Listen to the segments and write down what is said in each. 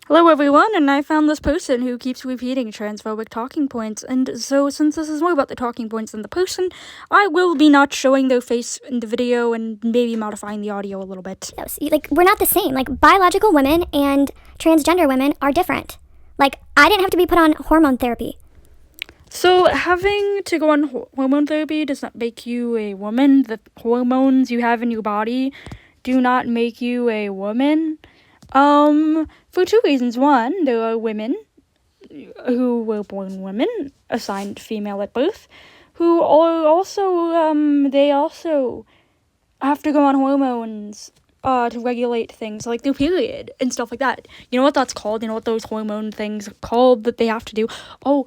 Hello everyone, and I found this person who keeps repeating transphobic talking points, and so since this is more about the talking points than the person, I will be not showing their face in the video and maybe modifying the audio a little bit. Like, we're not the same. Like, biological women and transgender women are different. Like, I didn't have to be put on hormone therapy. So having to go on hormone therapy does not make you a woman. The hormones you have in your body do not make you a woman. For two reasons. One, there are women who were born women, assigned female at birth, who are also, they also have to go on hormones, to regulate things like their period and stuff like that. You know what that's called? You know what those hormone things are called that they have to do? Oh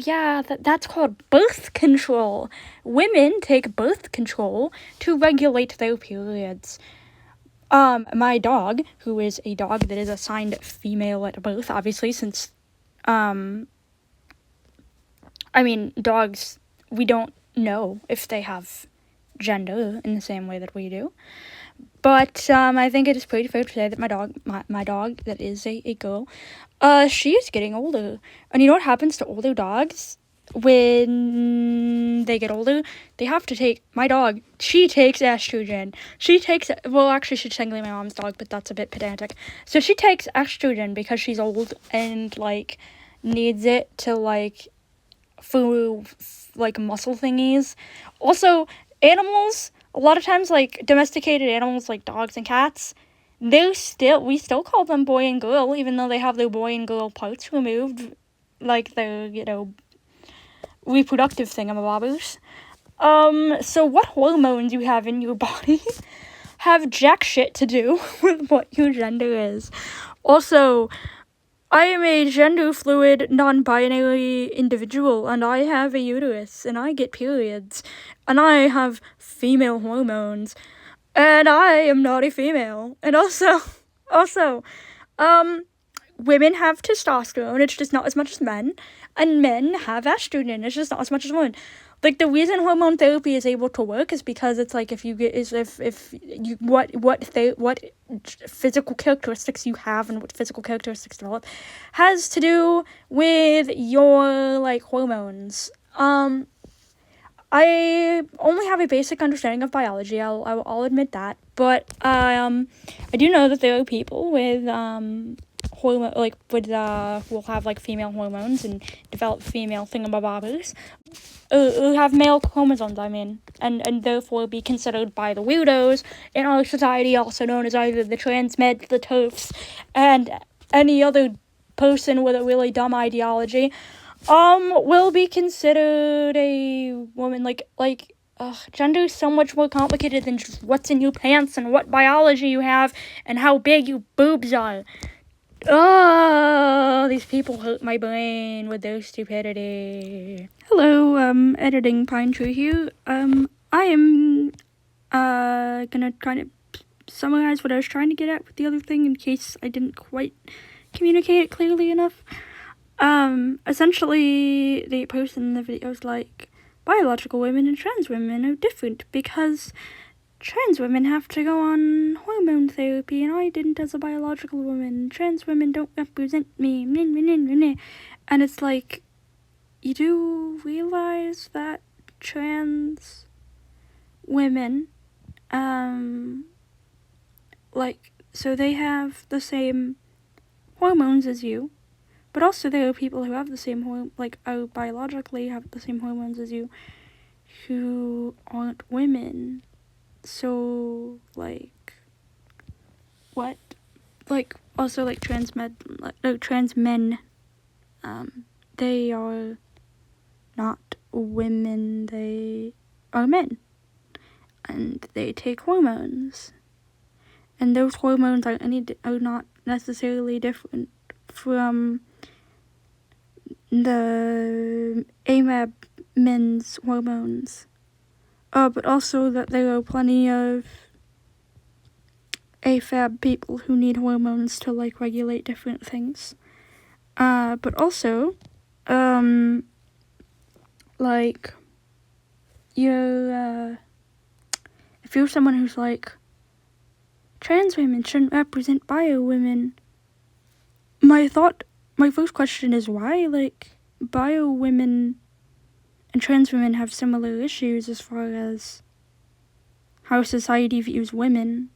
yeah, that's called birth control. Women take birth control to regulate their periods. My dog, who is a dog that is assigned female at birth, obviously, since, dogs, we don't know if they have gender in the same way that we do. But, I think it is pretty fair to say that my dog, that is a girl, she is getting older. And you know what happens to older dogs? When they get older, they have to take, my dog, she takes estrogen. She takes technically my mom's dog, but that's a bit pedantic. So she takes estrogen because she's old and, needs it to, for, muscle thingies. Also, animals, a lot of times, domesticated animals like dogs and cats, we still call them boy and girl, even though they have their boy and girl parts removed, their, reproductive thingamabobbers. So what hormones you have in your body have jack shit to do with what your gender is. Also, I am a gender fluid, non-binary individual, and I have a uterus, and I get periods, and I have female hormones, and I am not a female. And also, women have testosterone, it's just not as much as men, and men have estrogen, it's just not as much as women. The reason hormone therapy is able to work is because it's what physical characteristics you have and what physical characteristics develop has to do with your hormones. I only have a basic understanding of biology. I'll admit that, but I do know that there are people with hormone will have female hormones and develop female thingamabobbers, who have male chromosomes. And therefore be considered by the weirdos in our society, also known as either the transmeds, the TERFs, and any other person with a really dumb ideology. Will be considered a woman. Gender is so much more complicated than just what's in your pants and what biology you have and how big your boobs are. Oh, these people hurt my brain with their stupidity. Hello, editing Pine Tree here. I am, gonna kind of summarize what I was trying to get at with the other thing in case I didn't quite communicate it clearly enough. Essentially, the person in the video is like, biological women and trans women are different because trans women have to go on hormone therapy and I didn't as a biological woman. Trans women don't represent me. And it's like, you do realize that trans women, so they have the same hormones as you. But also there are people who have the same biologically have the same hormones as you who aren't women. So, what? Also, trans men, they are not women, they are men. And they take hormones. And those hormones are not necessarily different from the AMAB men's hormones. But also that there are plenty of AFAB people who need hormones to regulate different things. But also, if you're someone who's trans women shouldn't represent bio women, my first question is why, like, bio women and trans women have similar issues as far as how society views women.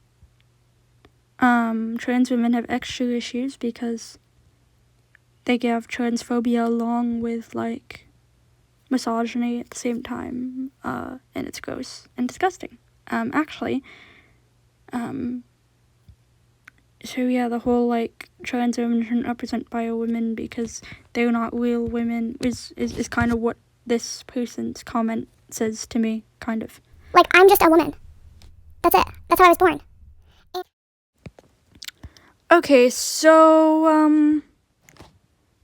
Trans women have extra issues because they give transphobia along with, like, misogyny at the same time, and it's gross and disgusting. So yeah, the whole, like, trans women shouldn't represent bio women because they're not real women is kind of what this person's comment says to me, kind of. Like, I'm just a woman. That's it. That's how I was born. Okay, so,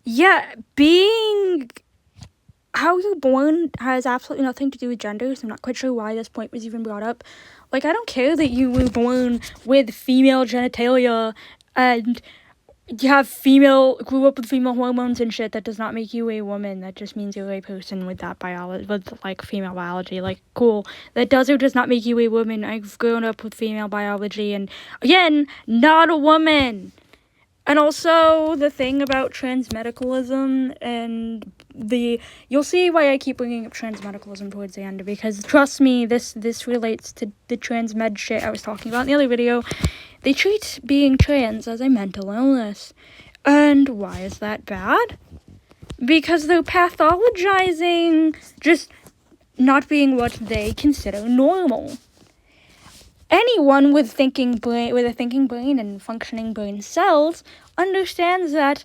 yeah, being how you're born has absolutely nothing to do with gender, so I'm not quite sure why this point was even brought up. Like, I don't care that you were born with female genitalia and you grew up with female hormones and shit. That does not make you a woman. That just means you're a person with that biology, with, like, female biology. Like, cool. That does or does not make you a woman. I've grown up with female biology and, again, not a woman. And also, the thing about transmedicalism and you'll see why I keep bringing up transmedicalism towards the end, because trust me, this relates to the transmed shit I was talking about in the other video. They treat being trans as a mental illness. And why is that bad? Because they're pathologizing just not being what they consider normal. Anyone with a thinking brain and functioning brain cells understands that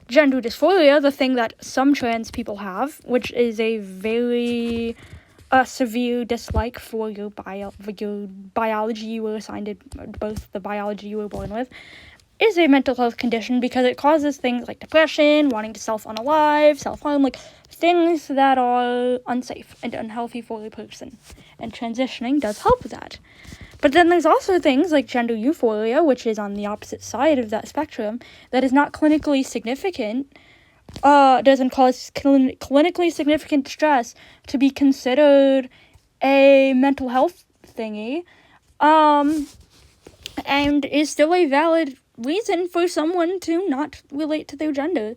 gender dysphoria, the thing that some trans people have, which is a very severe dislike for your biology you were assigned, both the biology you were born with, is a mental health condition because it causes things like depression, wanting to self-unalive, self-harm, like things that are unsafe and unhealthy for a person. And transitioning does help with that. But then there's also things like gender euphoria, which is on the opposite side of that spectrum, that is not clinically significant, doesn't cause clinically significant distress to be considered a mental health thingy, and is still a valid reason for someone to not relate to their gender.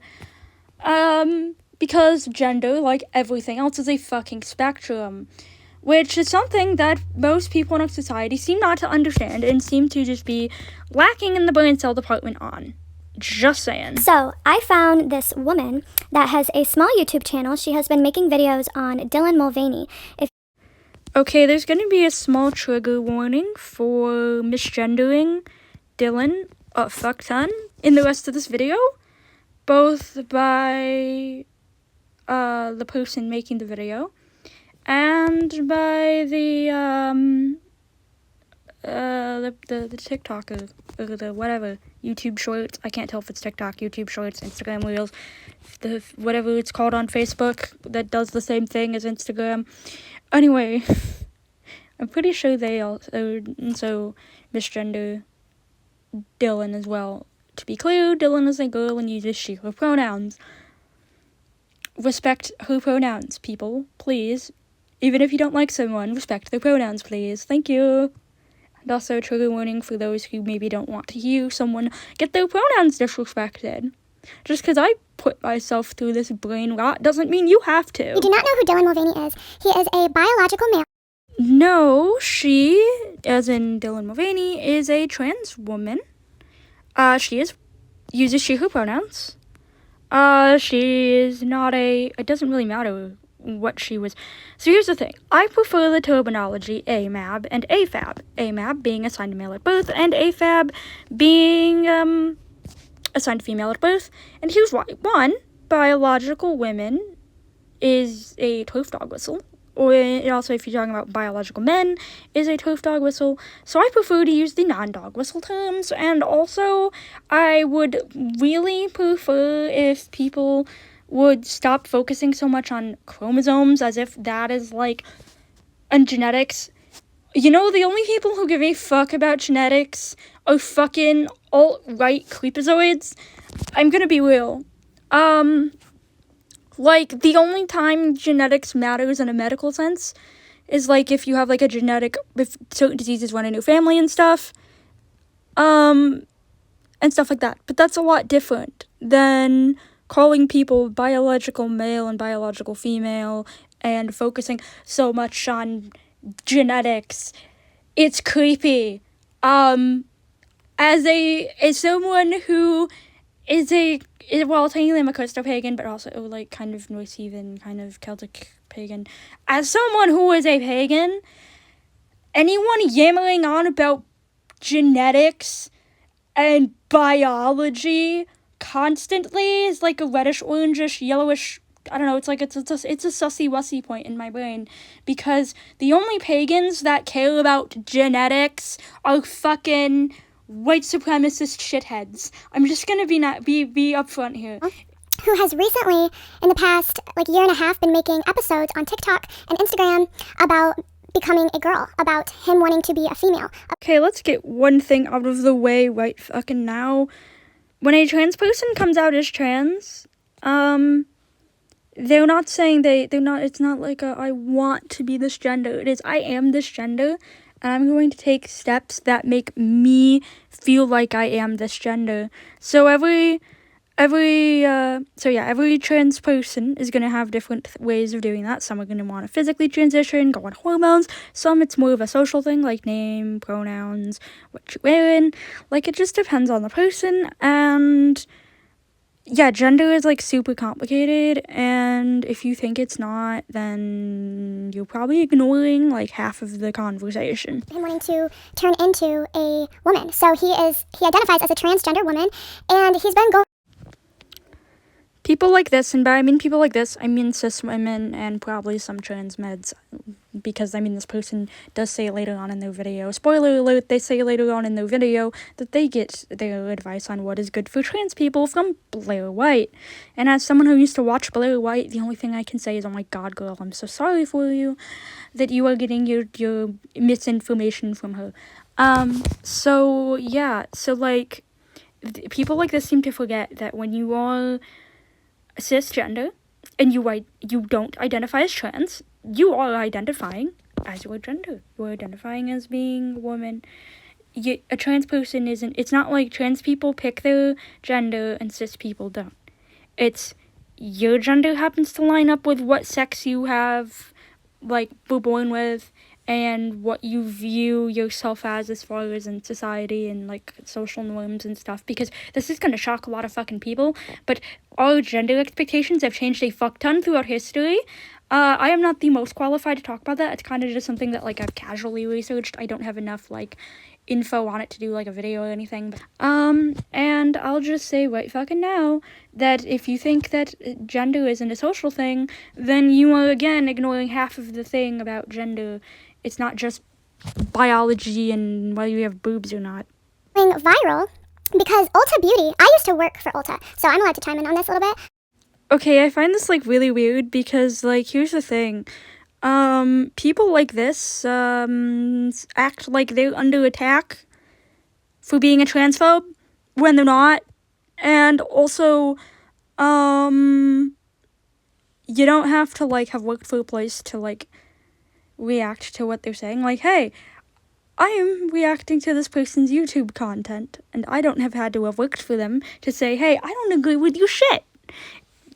Because gender, like everything else, is a fucking spectrum. Which is something that most people in our society seem not to understand and seem to just be lacking in the brain cell department on. Just saying. So, I found this woman that has a small YouTube channel. She has been making videos on Dylan Mulvaney. Okay, there's going to be a small trigger warning for misgendering Dylan a fuck ton in the rest of this video. Both by the person making the video and by the TikToker, or the whatever, YouTube Shorts. I can't tell if it's TikTok, YouTube Shorts, Instagram Reels, whatever it's called on Facebook that does the same thing as Instagram. Anyway, I'm pretty sure they also misgender Dylan as well. To be clear, Dylan is a girl and uses she, her pronouns. Respect her pronouns, people, please. Even if you don't like someone, respect their pronouns, please. Thank you. And also, trigger warning for those who maybe don't want to hear someone get their pronouns disrespected. Just because I put myself through this brain rot doesn't mean you have to. You do not know who Dylan Mulvaney is. He is a biological male. No, she, as in Dylan Mulvaney, is a trans woman. She uses she, her pronouns. She is not it doesn't really matter what she was. So here's the thing. I prefer the terminology AMAB and AFAB. AMAB being assigned to male at birth, and AFAB being, assigned to female at birth. And here's why. One, biological women is a turf dog whistle. Or also, if you're talking about biological men, is a turf dog whistle. So I prefer to use the non-dog whistle terms. And also, I would really prefer if people would stop focusing so much on chromosomes as if that is, like, and genetics. You know, the only people who give a fuck about genetics are fucking alt-right creepazoids. I'm gonna be real. Like, the only time genetics matters in a medical sense is, like, if you have, like, if certain diseases run in your family and stuff. and stuff like that. But that's a lot different than calling people biological male and biological female and focusing so much on genetics. It's creepy. As someone who is technically I'm a Christo pagan, but also like kind of Norse heathen, kind of Celtic pagan. As someone who is a pagan, anyone yammering on about genetics and biology constantly is like a reddish, orangish, yellowish. I don't know. It's like it's a sussy wussy point in my brain, because the only pagans that care about genetics are fucking white supremacist shitheads. I'm just gonna be upfront here. Who has recently, in the past like year and a half, been making episodes on TikTok and Instagram about becoming a girl, about him wanting to be a female. Okay, let's get one thing out of the way right fucking now. When a trans person comes out as trans, they're not saying it's not like I want to be this gender. It is, I am this gender, and I'm going to take steps that make me feel like I am this gender. So every trans person is going to have different ways of doing that. Some are going to want to physically transition, go on hormones. Some it's more of a social thing, like name, pronouns, what you're wearing. Like, it just depends on the person. And yeah, gender is like super complicated, and if you think it's not, then you're probably ignoring like half of the conversation. Him wanting to turn into a woman. So he identifies as a transgender woman, and he's been going. People like this, and by I mean people like this, I mean cis women and probably some trans meds, because I mean this person does say later on in their video, spoiler alert, they say later on in their video that they get their advice on what is good for trans people from Blair White. And as someone who used to watch Blair White, the only thing I can say is, oh my god, girl, I'm so sorry for you that you are getting your misinformation from her. So like, people like this seem to forget that when you are cisgender and you don't identify as trans, you are identifying as your gender. You are identifying as being a woman. A trans person isn't. It's not like trans people pick their gender and cis people don't. It's your gender happens to line up with what sex you have, like, were born with, and what you view yourself as far as in society and like social norms and stuff, because this is gonna shock a lot of fucking people, but our gender expectations have changed a fuck ton throughout history. I am not the most qualified to talk about that. It's kind of just something that like I've casually researched. I don't have enough like info on it to do like a video or anything. And I'll just say right fucking now that if you think that gender isn't a social thing, then you are again ignoring half of the thing about gender. It's not just biology and whether you have boobs or not. Going viral because Ulta Beauty, I used to work for Ulta, so I'm allowed to chime in on this a little bit. Okay, I find this like really weird because like here's the thing. People like this act like they're under attack for being a transphobe when they're not. And also, you don't have to like have worked for a place to like react to what they're saying. Like, hey, I am reacting to this person's YouTube content, and I don't have had to have worked for them to say, hey, I don't agree with your shit.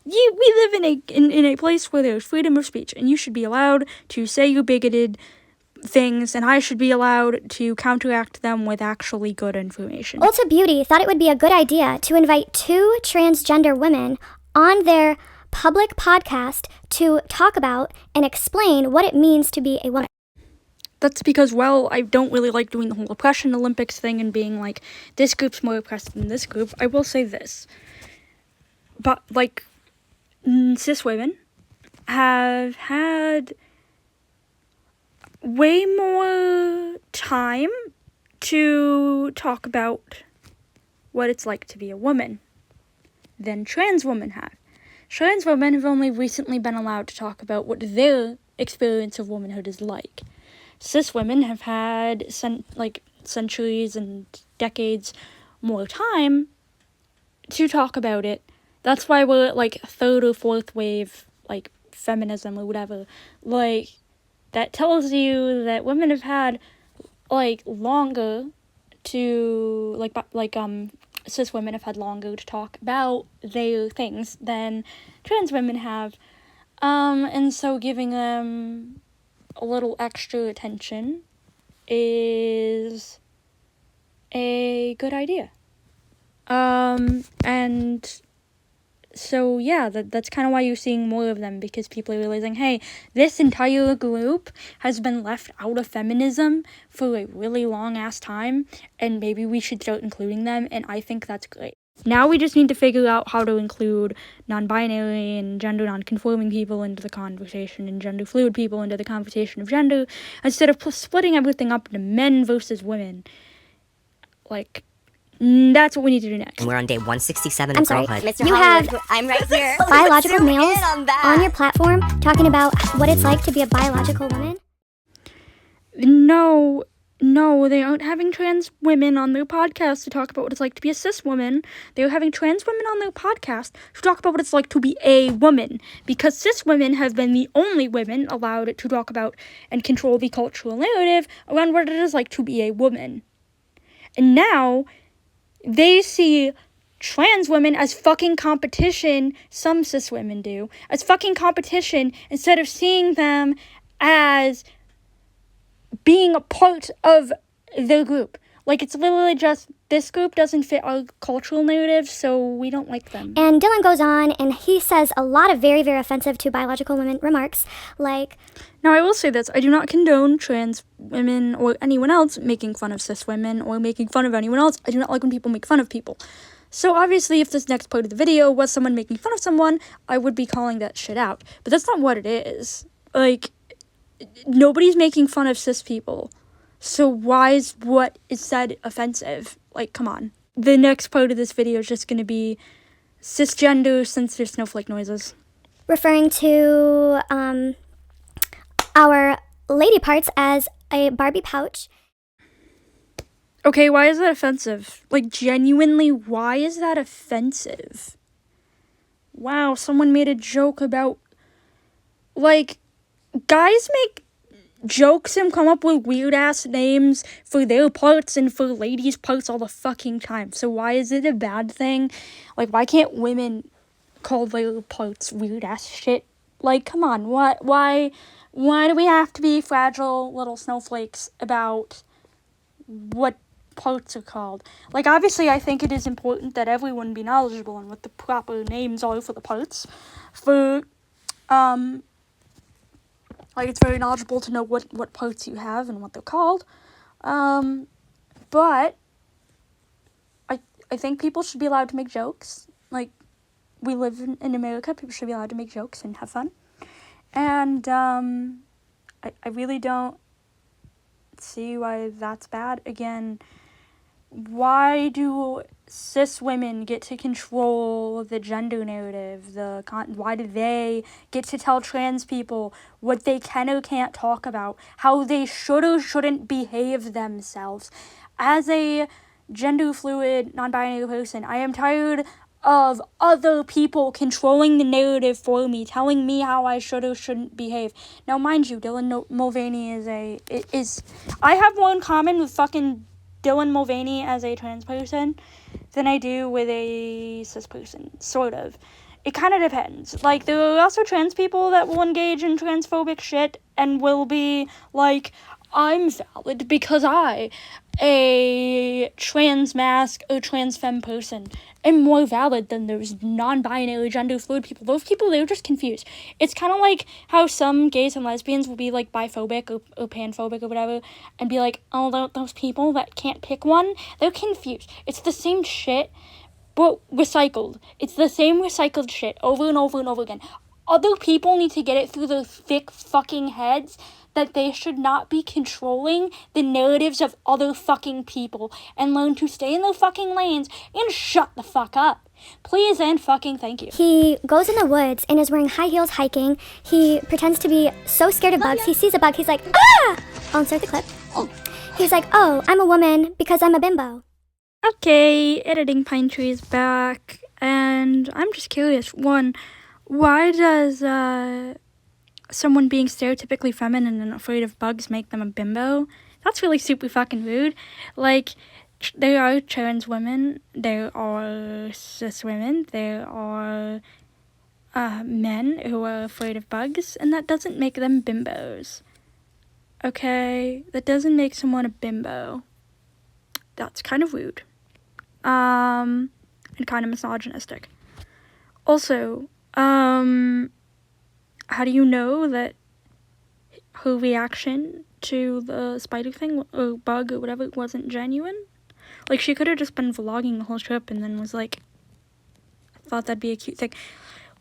We live in a place where there's freedom of speech, and you should be allowed to say your bigoted things, and I should be allowed to counteract them with actually good information. Ulta Beauty thought it would be a good idea to invite 2 transgender women on their public podcast to talk about and explain what it means to be a woman. That's because, well, I don't really like doing the whole oppression Olympics thing and being like, this group's more oppressed than this group. I will say this. But, like, cis women have had way more time to talk about what it's like to be a woman than trans women have. Trans women have only recently been allowed to talk about what their experience of womanhood is like. Cis women have had centuries and decades more time to talk about it. That's why we're at like 3rd or 4th wave like feminism or whatever. Like, that tells you that women have had like longer to cis women have had longer to talk about their things than trans women have. And so giving them a little extra attention is a good idea. And so yeah, that's kind of why you're seeing more of them, because people are realizing, hey, this entire group has been left out of feminism for a really long ass time, and maybe we should start including them, and I think that's great. Now we just need to figure out how to include non-binary and gender non-conforming people into the conversation, and gender fluid people into the conversation of gender, instead of splitting everything up into men versus women. Like, that's what we need to do next. And we're on day 167 I'm of sorry, girlhood. Mr. You have I'm right here. biological Zoom males in on that. on your platform talking about what it's like to be a biological woman? No, they aren't having trans women on their podcast to talk about what it's like to be a cis woman. They're having trans women on their podcast to talk about what it's like to be a woman. Because cis women have been the only women allowed to talk about and control the cultural narrative around what it is like to be a woman. And now, they see trans women as fucking competition, some cis women do, as fucking competition, instead of seeing them as being a part of the group. Like, it's literally just, this group doesn't fit our cultural narrative, so we don't like them. And Dylan goes on and he says a lot of very, very offensive to biological women remarks, like, Now, I will say this, I do not condone trans women or anyone else making fun of cis women or making fun of anyone else. I do not like when people make fun of people. So obviously, if this next part of the video was someone making fun of someone, I would be calling that shit out. But that's not what it is. Like, nobody's making fun of cis people. So why is what is said offensive? Like, come on. The next part of this video is just going to be cisgender since there's snowflake noises. referring to our lady parts as a Barbie pouch. Okay, why is that offensive? Like, genuinely, why is that offensive? Wow, someone made a joke about, like, guys make jokes and come up with weird-ass names for their parts and for ladies' parts all the fucking time. So why is it a bad thing? Like, why can't women call their parts weird-ass shit? Like, come on, why do we have to be fragile little snowflakes about what parts are called? Like, obviously, I think it is important that everyone be knowledgeable on what the proper names are for the parts. Like, it's very knowledgeable to know what parts you have and what they're called. But I think people should be allowed to make jokes. Like, we live in America, people should be allowed to make jokes and have fun. And I really don't see why that's bad. Again, why do cis women get to control the gender narrative? Why do they get to tell trans people what they can or can't talk about, how they should or shouldn't behave themselves? As a gender fluid, non-binary person, I am tired of other people controlling the narrative for me, telling me how I should or shouldn't behave. Now, mind you, Dylan Mulvaney is I have more in common with fucking Dylan Mulvaney as a trans person than I do with a cis person, sort of. It kind of depends. Like, there are also trans people that will engage in transphobic shit and will be like, I'm valid because I, a trans masc or trans femme person, am more valid than those non-binary gender fluid people. Those people, they're just confused. It's kind of like how some gays and lesbians will be like biphobic or panphobic or whatever and be like, oh, those people that can't pick one, they're confused. It's the same shit, but recycled. It's the same recycled shit over and over and over again. Other people need to get it through their thick fucking heads that they should not be controlling the narratives of other fucking people and learn to stay in their fucking lanes and shut the fuck up. Please and fucking thank you. He goes in the woods and is wearing high heels hiking. He pretends to be so scared of bugs. He sees a bug. He's like, ah! I'll insert the clip. He's like, oh, I'm a woman because I'm a bimbo. Okay, editing Pine Tree is back, and I'm just curious. One, why does someone being stereotypically feminine and afraid of bugs make them a bimbo? That's really super fucking rude. Like, trans women, there are cis women, there are men who are afraid of bugs, and that doesn't make them bimbos. Okay? That doesn't make someone a bimbo. That's kind of rude. And kind of misogynistic. Also, how do you know that her reaction to the spider thing, or bug, or whatever, wasn't genuine? Like, she could have just been vlogging the whole trip and then was like, I thought that'd be a cute thing.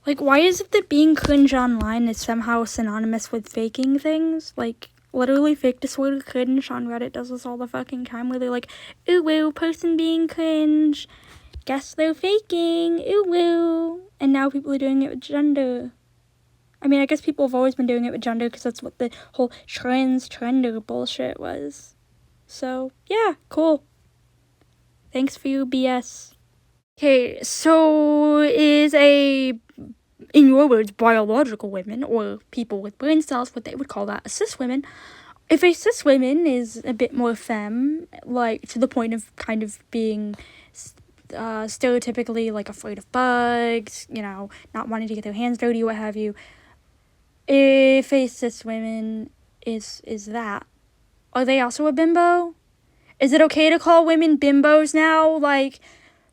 Like, why is it that being cringe online is somehow synonymous with faking things? Like, literally fake disorder cringe on Reddit does this all the fucking time, where they're like, ooh, woo, person being cringe. Guess they're faking. Ooh, woo. And now people are doing it with gender. I mean, I guess people have always been doing it with gender because that's what the whole transgender bullshit was. So, yeah, cool. Thanks for your BS. Okay, so is in your words, biological women, or people with brain cells, what they would call that, a cis women. If a cis woman is a bit more femme, like, to the point of kind of being stereotypically, like, afraid of bugs, you know, not wanting to get their hands dirty, what have you, if a cis woman is that, are they also a bimbo? Is it okay to call women bimbos now? Like,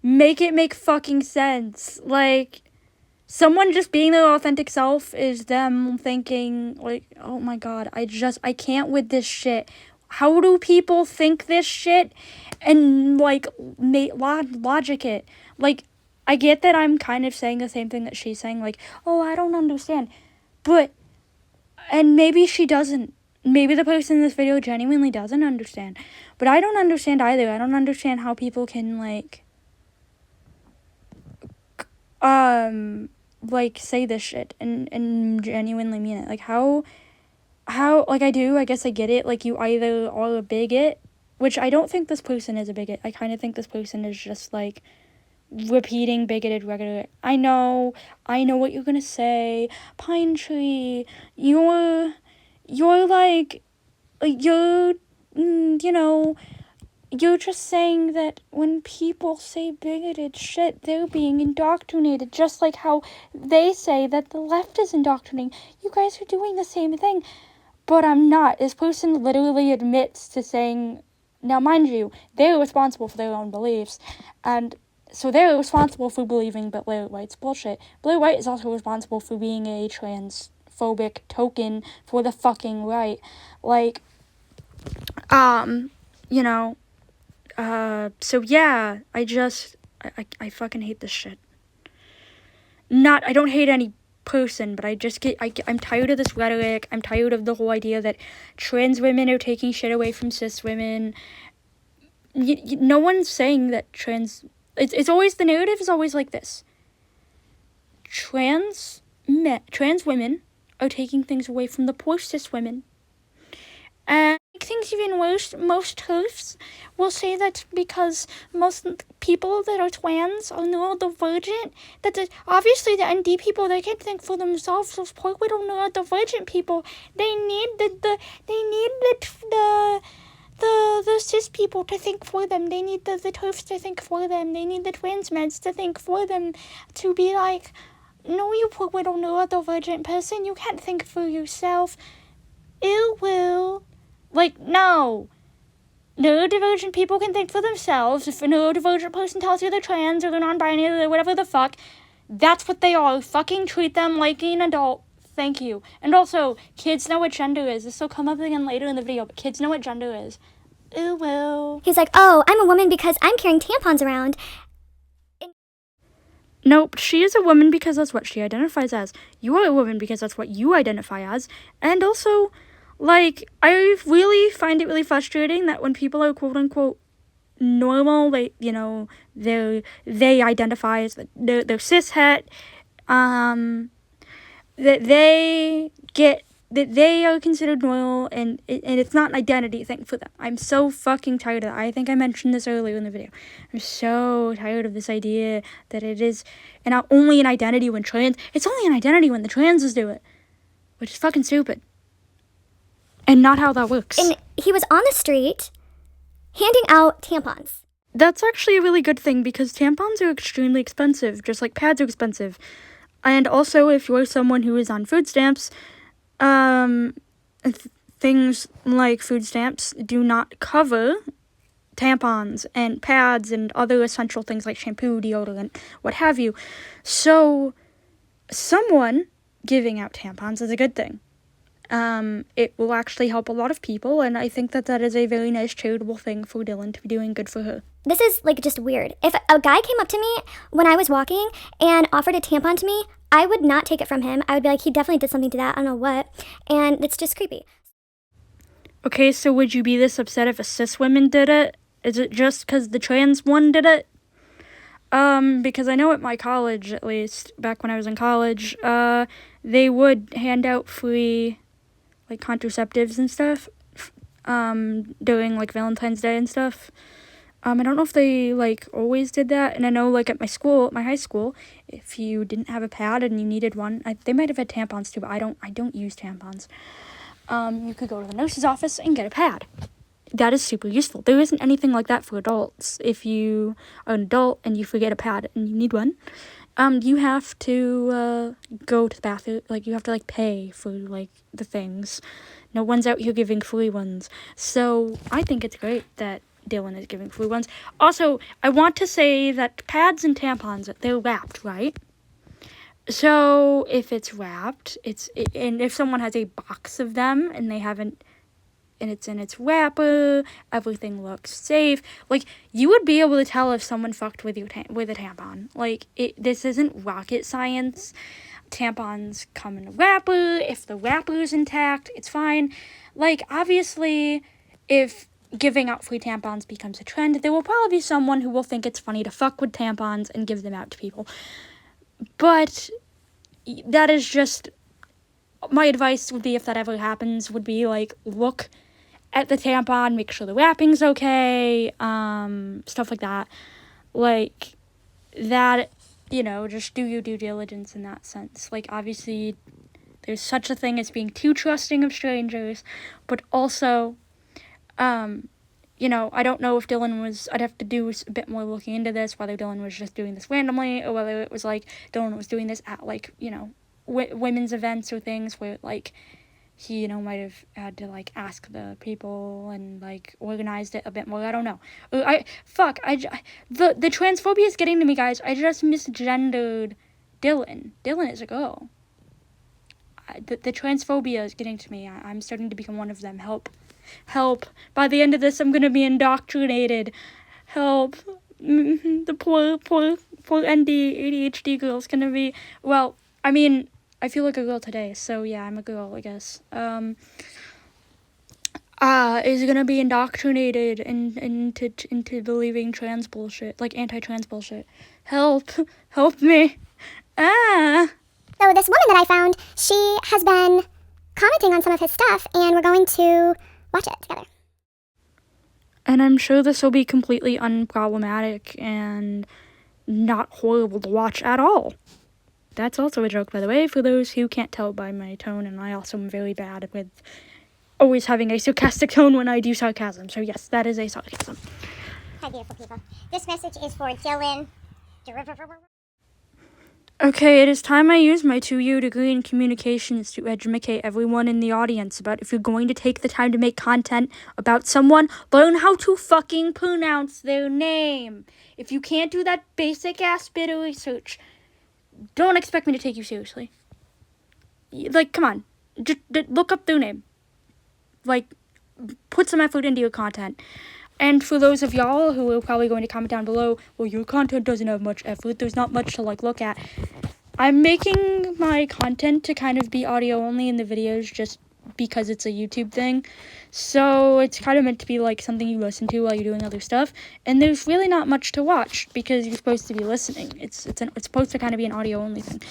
make it make fucking sense. Like, someone just being their authentic self is them thinking, like, oh my god, I can't with this shit. How do people think this shit and, like, logic it? Like, I get that I'm kind of saying the same thing that she's saying, like, oh, I don't understand. But, and maybe she doesn't. Maybe the person in this video genuinely doesn't understand. But I don't understand either. I don't understand how people can, like, say this shit and genuinely mean it. Like, how, like, I guess I get it. Like, you either are a bigot, which I don't think this person is a bigot. I kind of think this person is just, like, repeating bigoted rhetoric. I know what you're gonna say. Pine Tree, you're like, you know, you're just saying that when people say bigoted shit, they're being indoctrinated, just like how they say that the left is indoctrinating. You guys are doing the same thing. But I'm not. This person literally admits to saying, now mind you, they're responsible for their own beliefs, and so they're responsible for believing that Blair White's bullshit. Blair White is also responsible for being a transphobic token for the fucking right. Like, you know, so yeah, I fucking hate this shit. I don't hate any person, but I'm tired of this rhetoric. I'm tired of the whole idea that trans women are taking shit away from cis women. No one's saying that it's always, the narrative is always like this. Trans women are taking things away from the poor cis women. And make things even worse, most TERFs will say that because most people that are trans are neurodivergent, obviously the ND people, they can't think for themselves. Those poor little neurodivergent people, they need the cis people to think for them. They need the TERFs to think for them. They need the trans meds to think for them, to be like, no, you poor little neurodivergent person, you can't think for yourself. It will. Like, no. Neurodivergent people can think for themselves. If a neurodivergent person tells you they're trans or they're non-binary or whatever the fuck, that's what they are. Fucking treat them like an adult. Thank you. And also, kids know what gender is. This will come up again later in the video, but kids know what gender is. It will. He's like, oh, I'm a woman because I'm carrying tampons around. Nope, she is a woman because that's what she identifies as. You are a woman because that's what you identify as. And also, like, I really find it really frustrating that when people are quote-unquote normal, they identify as they're cishet, that they are considered normal, and it's not an identity thing for them. I'm so fucking tired of that. I think I mentioned this earlier in the video. I'm so tired of this idea that it is not only an identity when trans, it's only an identity when the transes do it, which is fucking stupid. And not how that works. And he was on the street handing out tampons. That's actually a really good thing because tampons are extremely expensive, just like pads are expensive. And also, if you're someone who is on food stamps, things like food stamps do not cover tampons and pads and other essential things like shampoo, deodorant, what have you. So, someone giving out tampons is a good thing. It will actually help a lot of people, and I think that that is a very nice charitable thing for Dylan to be doing good for her. This is like just weird. If a guy came up to me when I was walking and offered a tampon to me, I would not take it from him. I would be like, he definitely did something to that. I don't know what. And it's just creepy. Okay, so would you be this upset if a cis woman did it? Is it just because the trans one did it? Because I know at my college, at least, back when I was in college, they would hand out free, like, contraceptives and stuff, during, like, Valentine's Day and stuff. I don't know if they, like, always did that, and I know, like, at my school, my high school, if you didn't have a pad and you needed one, they might have had tampons too, but I don't use tampons. You could go to the nurse's office and get a pad. That is super useful. There isn't anything like that for adults. If you are an adult and you forget a pad and you need one, you have to go to the bathroom. Like, you have to, like, pay for, like, the things. No one's out here giving free ones. So I think it's great that Dylan is giving free ones. Also, I want to say that pads and tampons, they're wrapped, right? So if it's wrapped, and if someone has a box of them and they haven't, and it's in its wrapper, everything looks safe. Like, you would be able to tell if someone fucked with you with a tampon. Like, this isn't rocket science. Tampons come in a wrapper. If the wrapper is intact, it's fine. Like, obviously, if giving out free tampons becomes a trend, there will probably be someone who will think it's funny to fuck with tampons and give them out to people. But that is just, my advice would be, if that ever happens, would be, like, look at the tampon, make sure the wrapping's okay, stuff like that. Like, that, just do your due diligence in that sense. Like, obviously, there's such a thing as being too trusting of strangers, but also, I don't know if I'd have to do a bit more looking into this, whether Dylan was just doing this randomly, or whether it was, like, Dylan was doing this at, like, women's events or things where, like, he, might have had to, like, ask the people and, like, organized it a bit more. I don't know. The transphobia is getting to me, guys. I just misgendered Dylan. Dylan is a girl. The transphobia is getting to me. I'm starting to become one of them. Help. By the end of this, I'm going to be indoctrinated. Help. The poor ND ADHD girl's going to be, well, I mean, I feel like a girl today, so yeah, I'm a girl, I guess. Is gonna be indoctrinated into believing trans bullshit, like anti-trans bullshit. Help me. So this woman that I found, she has been commenting on some of his stuff, and we're going to watch it together. And I'm sure this will be completely unproblematic and not horrible to watch at all. That's also a joke, by the way, for those who can't tell by my tone, and I also am very bad with always having a sarcastic tone when I do sarcasm. So yes, that is a sarcasm. Hi, beautiful people. This message is for Dylan. Okay, it is time I use my 2-year degree in communications to educate everyone in the audience about, if you're going to take the time to make content about someone, learn how to fucking pronounce their name. If you can't do that basic ass bit of research, don't expect me to take you seriously. Like, come on. Just look up their name. Like, put some effort into your content. And for those of y'all who are probably going to comment down below, well, your content doesn't have much effort, there's not much to, like, look at. I'm making my content to kind of be audio only in the videos just because it's a YouTube thing. So it's kind of meant to be, like, something you listen to while you're doing other stuff. And there's really not much to watch because you're supposed to be listening. It's supposed to kind of be an audio only thing.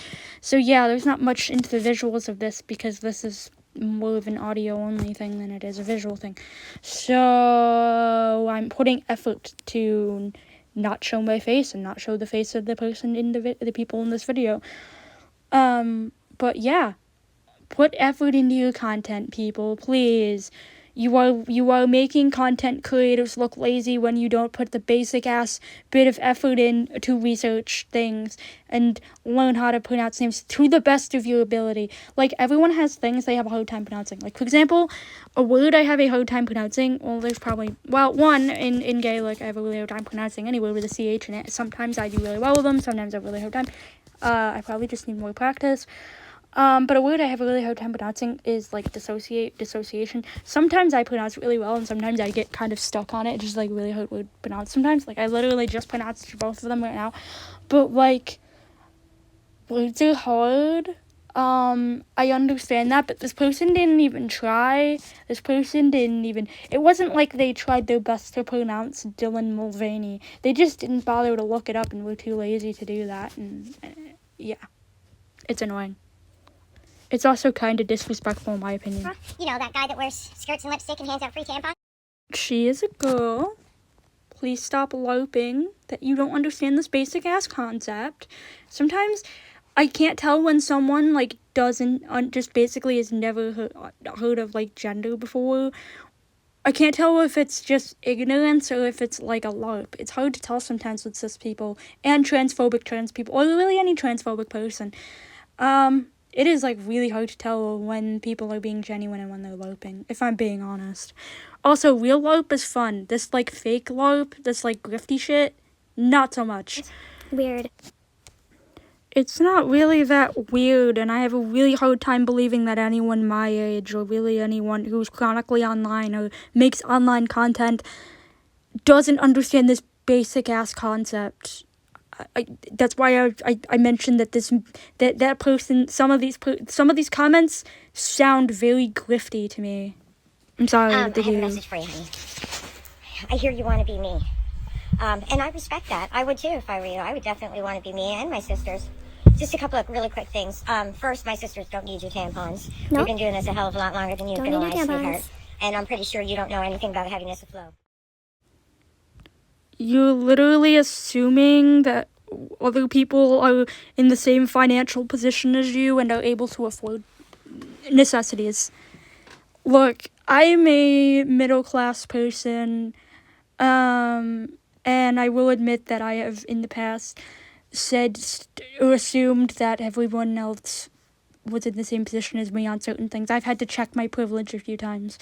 So yeah, there's not much into the visuals of this because this is more of an audio only thing than it is a visual thing. So I'm putting effort to not show my face and not show the face of the person in the people in this video. But yeah, put effort into your content, people, please. You are making content creators look lazy when you don't put the basic ass bit of effort in to research things and learn how to pronounce names to the best of your ability. Like, everyone has things they have a hard time pronouncing. Like, for example, a word I have a hard time pronouncing, well, there's probably, well, one, in Gaelic, I have a really hard time pronouncing any word with a CH in it. Sometimes I do really well with them, sometimes I have a really hard time. I probably just need more practice. But a word I have a really hard time pronouncing is, like, dissociation. Sometimes I pronounce it really well, and sometimes I get kind of stuck on it. It's just, like, really hard word to pronounce sometimes. Like, I literally just pronounced both of them right now. But, like, words are hard. I understand that, but this person didn't even try. It wasn't like they tried their best to pronounce Dylan Mulvaney. They just didn't bother to look it up and were too lazy to do that, and, yeah. It's annoying. It's also kind of disrespectful, in my opinion. You know, that guy that wears skirts and lipstick and hands out free tampons? She is a girl. Please stop LARPing. That you don't understand this basic ass concept. Sometimes I can't tell when someone, like, doesn't, just basically has never heard of, like, gender before. I can't tell if it's just ignorance or if it's, like, a LARP. It's hard to tell sometimes with cis people and transphobic trans people, or really any transphobic person. It is, like, really hard to tell when people are being genuine and when they're LARPing, if I'm being honest. Also, real LARP is fun. This, like, fake LARP, this, like, grifty shit, not so much. Weird. It's not really that weird, and I have a really hard time believing that anyone my age, or really anyone who's chronically online or makes online content, doesn't understand this basic-ass concept. That's why I mentioned that that person, some of these comments sound very grifty to me. I'm sorry. I have a message for you, honey. I hear you want to be me. And I respect that. I would too if I were you. I would definitely want to be me and my sisters. Just a couple of really quick things. First, my sisters don't need your tampons. No. We've been doing this a hell of a lot longer than you've Don't been need alive, your tampons. sweetheart. And I'm pretty sure you don't know anything about heaviness of flow. You're literally assuming that other people are in the same financial position as you and are able to afford necessities. Look, I'm a middle-class person, and I will admit that I have in the past said or assumed that everyone else was in the same position as me on certain things. I've had to check my privilege a few times.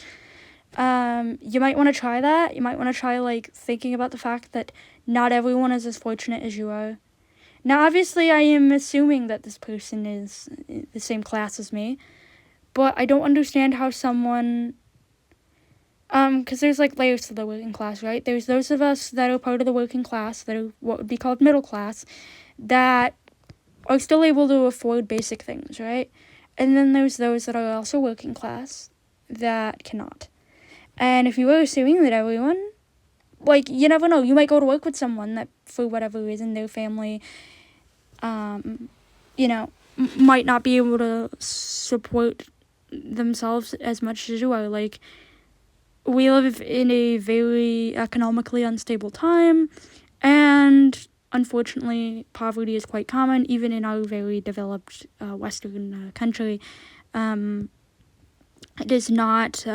You might want to try that. You might want to try, like, thinking about the fact that not everyone is as fortunate as you are. Now, obviously, I am assuming that this person is the same class as me, but I don't understand how someone, because there's, like, layers to the working class, right? There's those of us that are part of the working class, that are what would be called middle class, that are still able to afford basic things, right? And then there's those that are also working class that cannot. And if you were assuming that everyone, like, you never know, you might go to work with someone that, for whatever reason, their family, might not be able to support themselves as much as you are. Like, we live in a very economically unstable time, and unfortunately, poverty is quite common, even in our very developed Western country. It is not...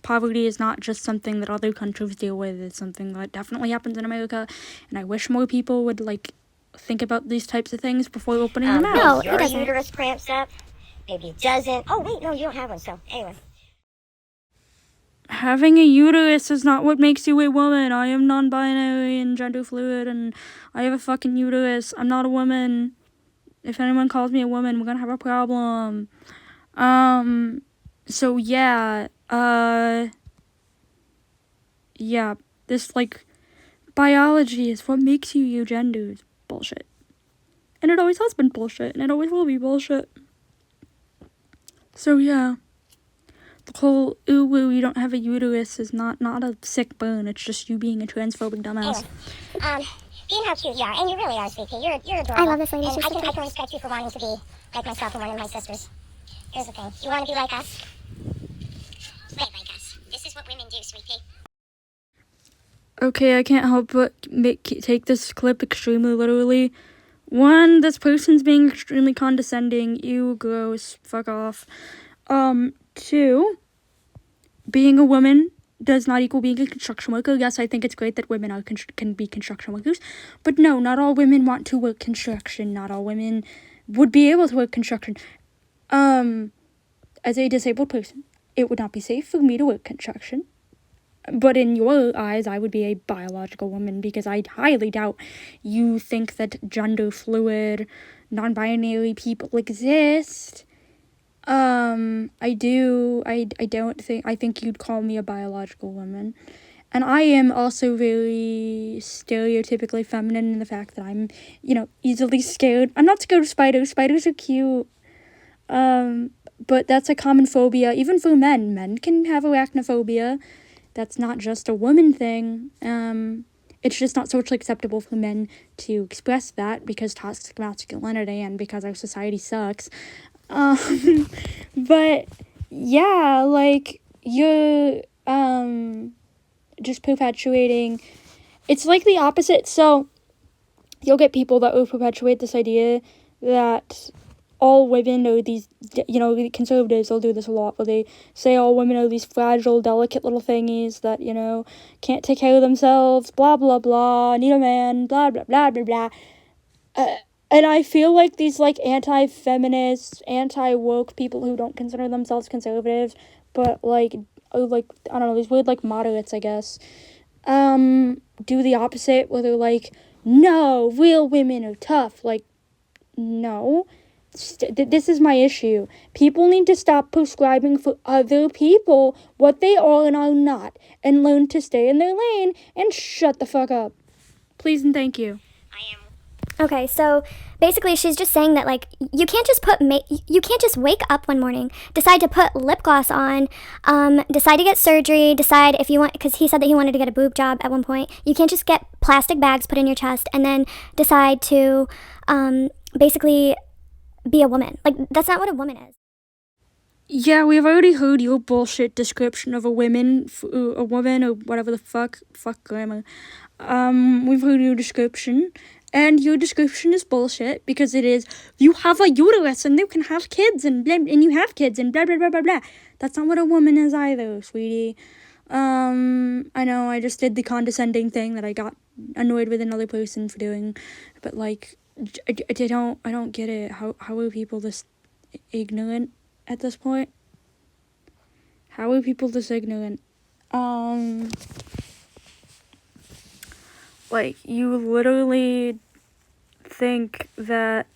Poverty is not just something that other countries deal with. It's something that definitely happens in America, and I wish more people would, like, think about these types of things before opening their mouth. No, Your it doesn't. uterus cramps up. Maybe it doesn't. Oh, wait, no, you don't have one, so anyway. Having a uterus is not what makes you a woman. I am non-binary and gender fluid, and I have a fucking uterus. I'm not a woman. If anyone calls me a woman, we're gonna have a problem. So yeah, this, like, biology is what makes you gender is bullshit. And it always has been bullshit, and it always will be bullshit. So yeah, the whole, ooh, you don't have a uterus is not a sick burn, it's just you being a transphobic dumbass. Anyway, being how cute you are, and you really are, sweetie. You're adorable. I love this lady. And She's I so can cute. respect you for wanting to be like myself and one of my sisters. Here's the thing. You want to be like us? Play like us. This is what women do, sweetie. Okay, I can't help but take this clip extremely literally. One, this person's being extremely condescending. Ew, gross. Fuck off. Two, being a woman does not equal being a construction worker. Yes, I think it's great that women can be construction workers, but no, not all women want to work construction. Not all women would be able to work construction. As a disabled person, it would not be safe for me to work construction. But in your eyes, I would be a biological woman, because I highly doubt you think that gender fluid, non-binary people exist. I think you'd call me a biological woman. And I am also very stereotypically feminine in the fact that I'm, easily scared. I'm not scared of spiders. Spiders are cute. But that's a common phobia, even for men. Men can have arachnophobia. That's not just a woman thing. It's just not socially acceptable for men to express that because toxic masculinity and because our society sucks. But yeah, like, you're just perpetuating. It's like the opposite. So you'll get people that will perpetuate this idea that all women are these, conservatives will do this a lot, where they say all women are these fragile, delicate little thingies that, can't take care of themselves, blah, blah, blah, need a man, blah, blah, blah, blah, blah. And I feel like these, anti-feminist, anti-woke people who don't consider themselves conservatives, but, I don't know, these weird, moderates, I guess, do the opposite, where they're like, no, real women are tough. No. This is my issue. People need to stop prescribing for other people what they are and are not, and learn to stay in their lane and shut the fuck up. Please and thank you. Okay, so basically she's just saying that, you can't just wake up one morning, decide to put lip gloss on, decide to get surgery, decide if you want, because he said that he wanted to get a boob job at one point. You can't just get plastic bags put in your chest and then decide to basically be a woman. That's not what a woman is. Yeah, we've already heard your bullshit description of a woman, or whatever the fuck grammar. We've heard your description. And your description is bullshit, because it is, you have a uterus and you can have kids and you have kids and blah, blah, blah, blah, blah. That's not what a woman is either, sweetie. I know I just did the condescending thing that I got annoyed with another person for doing, but I don't get it. How are people this ignorant at this point? How are people this ignorant? You literally think that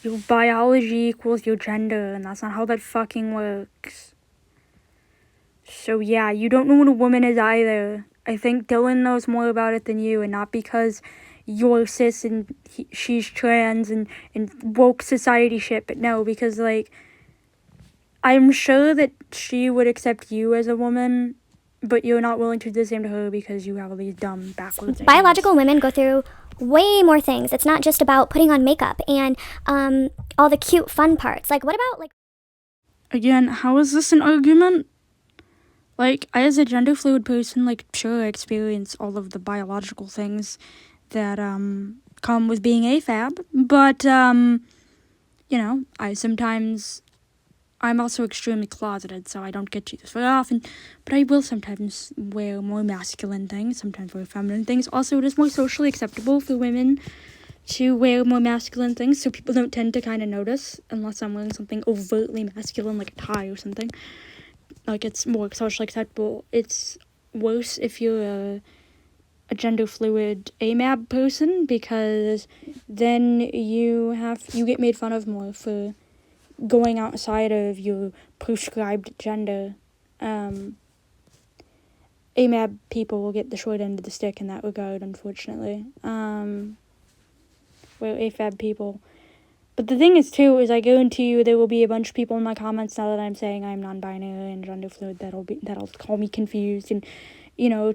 your biology equals your gender, and that's not how that fucking works. So yeah, you don't know what a woman is either. I think Dylan knows more about it than you, and not because you're cis and she's trans and woke society shit, but no, because, I'm sure that she would accept you as a woman, but you're not willing to do the same to her because you have all these dumb backwards Biological women go through way more things. It's not just about putting on makeup and all the cute fun parts. What about Again, how is this an argument? I, as a gender fluid person, sure, I experience all of the biological things that come with being AFAB, but I'm also extremely closeted, so I don't get to this very often, but I will sometimes wear more masculine things, sometimes wear feminine things. Also, it is more socially acceptable for women to wear more masculine things, so people don't tend to kind of notice, unless I'm wearing something overtly masculine, like a tie or something. It's more socially acceptable. It's worse if you're a gender fluid AMAB person, because then you get made fun of more for going outside of your prescribed gender. AMAB people will get the short end of the stick in that regard, unfortunately. Where AFAB people. But the thing is, too, is I guarantee you there will be a bunch of people in my comments now that I'm saying I'm non-binary and gender fluid that'll call me confused and,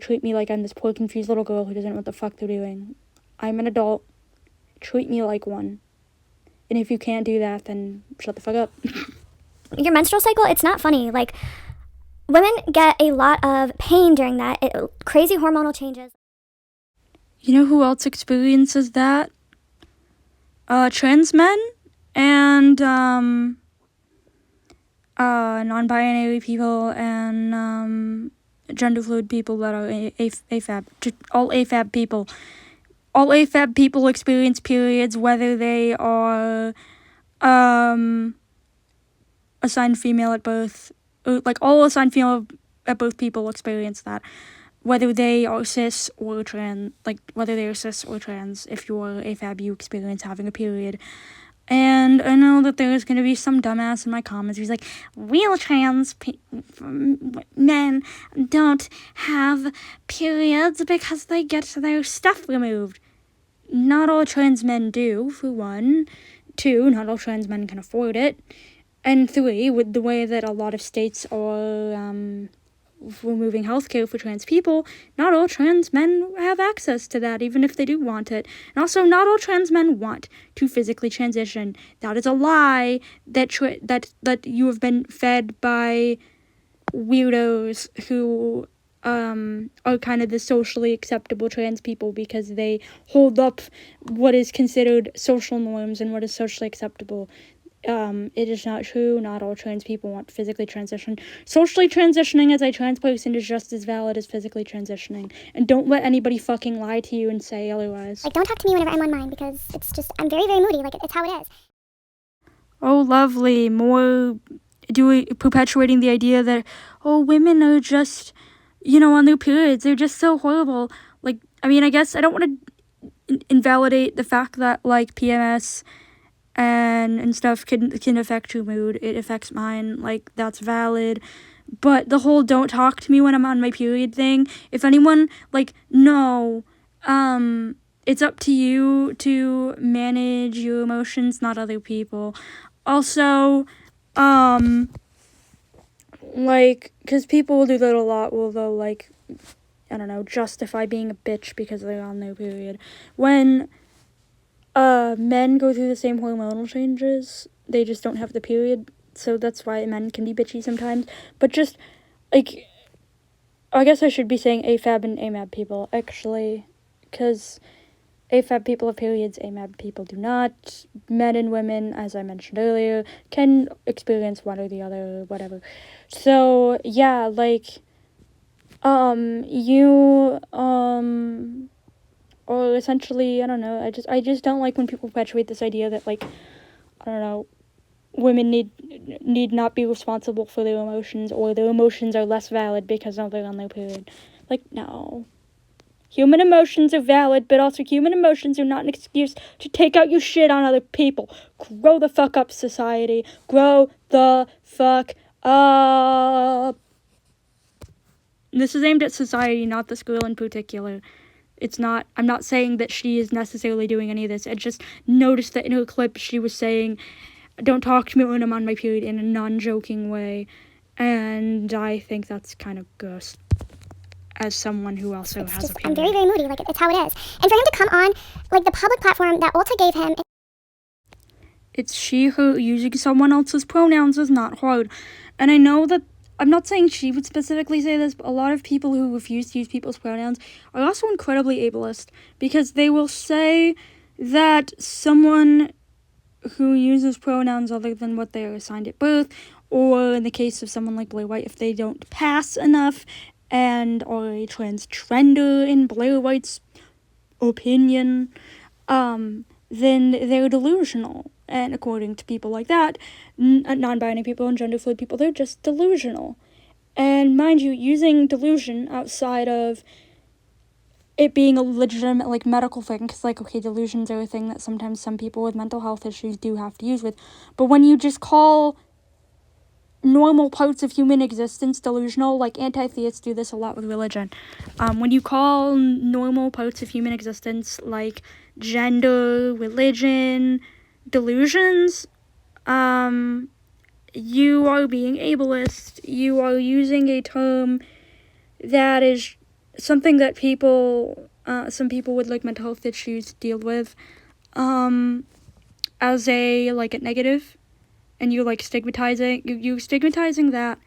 treat me like I'm this poor confused little girl who doesn't know what the fuck they're doing. I'm an adult. Treat me like one. And if you can't do that, then shut the fuck up. your menstrual cycle? It's not funny. Women get a lot of pain during that. Crazy hormonal changes. You know who else experiences that? Trans men and non-binary people and gender fluid people that are AFAB. All AFAB people. All AFAB people experience periods whether they are assigned female at birth. Like all assigned female at birth people experience that. Whether they are cis or trans, whether they are cis or trans, if you're AFAB, you experience having a period. And I know that there's going to be some dumbass in my comments who's like, real trans men don't have periods because they get their stuff removed. Not all trans men do, for one. Two, not all trans men can afford it. And three, with the way that a lot of states are removing healthcare for trans people, not all trans men have access to that, even if they do want it. And also, not all trans men want to physically transition. That is a lie that you have been fed by weirdos who are kind of the socially acceptable trans people because they hold up what is considered social norms and what is socially acceptable. It is not true. Not all trans people want to physically transition. Socially transitioning as a trans person is just as valid as physically transitioning. And don't let anybody fucking lie to you and say otherwise. Like, don't talk to me whenever I'm on mine, because it's just, I'm very, very moody. Like, it's how it is. Oh, lovely. More perpetuating the idea that, oh, women are just, on their periods. They're just so horrible. Like, I mean, I guess I don't want to invalidate the fact that, like, PMS and stuff can affect your mood. It affects mine. Like, that's valid. But the whole don't talk to me when I'm on my period thing, if anyone, no, it's up to you to manage your emotions, not other people. Also, because people will do that a lot, they'll, I don't know, justify being a bitch because they're on their period. When men go through the same hormonal changes, they just don't have the period, so that's why men can be bitchy sometimes. But just, I guess I should be saying AFAB and AMAB people, actually, because AFAB people have periods, AMAB people do not. Men and women, as I mentioned earlier, can experience one or the other, whatever. So, yeah, or essentially, I don't know, I just don't like when people perpetuate this idea that, I don't know, women need not be responsible for their emotions, or their emotions are less valid because they're on their period. No. Human emotions are valid, but also human emotions are not an excuse to take out your shit on other people. Grow the fuck up, society. Grow the fuck up. This is aimed at society, not this girl in particular. I'm not saying that she is necessarily doing any of this. I just noticed that in her clip she was saying, don't talk to me when I'm on my period, in a non-joking way. And I think that's kind of gross, as someone who also has a period. I'm very, very moody. It's how it is. And for him to come on, the public platform that Ulta gave him... It's she, her. Using someone else's pronouns is not hard. And I know that I'm not saying she would specifically say this, but a lot of people who refuse to use people's pronouns are also incredibly ableist, because they will say that someone who uses pronouns other than what they are assigned at birth, or in the case of someone like Blair White, if they don't pass enough and are a transgender in Blair White's opinion, then they're delusional. And according to people like that, non-binary people and gender fluid people, they're just delusional. And mind you, using delusion outside of it being a legitimate, medical thing, because, okay, delusions are a thing that sometimes some people with mental health issues do have to use with. But when you just call normal parts of human existence delusional, anti-theists do this a lot with religion. When you call normal parts of human existence, like gender, religion, delusions, you are being ableist. You are using a term that is something that some people with mental health issues deal with, as a negative, and you're stigmatizing that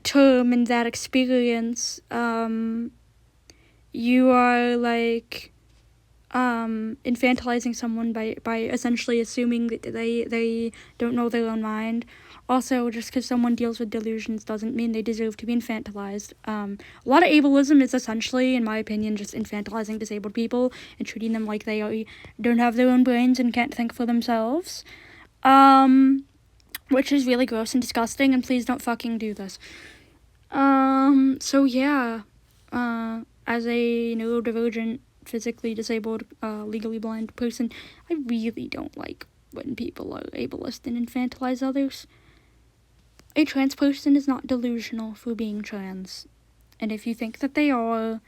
term and that experience. You are infantilizing someone by essentially assuming that they don't know their own mind. Also, just because someone deals with delusions doesn't mean they deserve to be infantilized. A lot of ableism is essentially, in my opinion, just infantilizing disabled people and treating them like they don't have their own brains and can't think for themselves. Which is really gross and disgusting, and please don't fucking do this. So yeah, as a neurodivergent, physically disabled, legally blind person, I really don't like when people are ableist and infantilize others. A trans person is not delusional for being trans. And if you think that they are,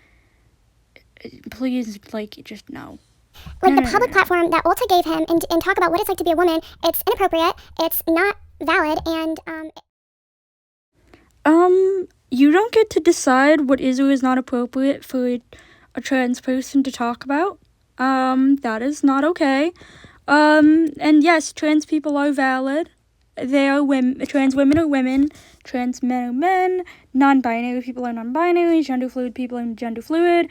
please, just no. Like, the public platform that Ulta gave him and talk about what it's like to be a woman, it's inappropriate, it's not valid, and, you don't get to decide what is or is not appropriate for a trans person to talk about. That is not okay. And yes, trans people are valid. They are women. Trans women are women. Trans men are men. Non-binary people are non-binary. Gender fluid people are gender fluid.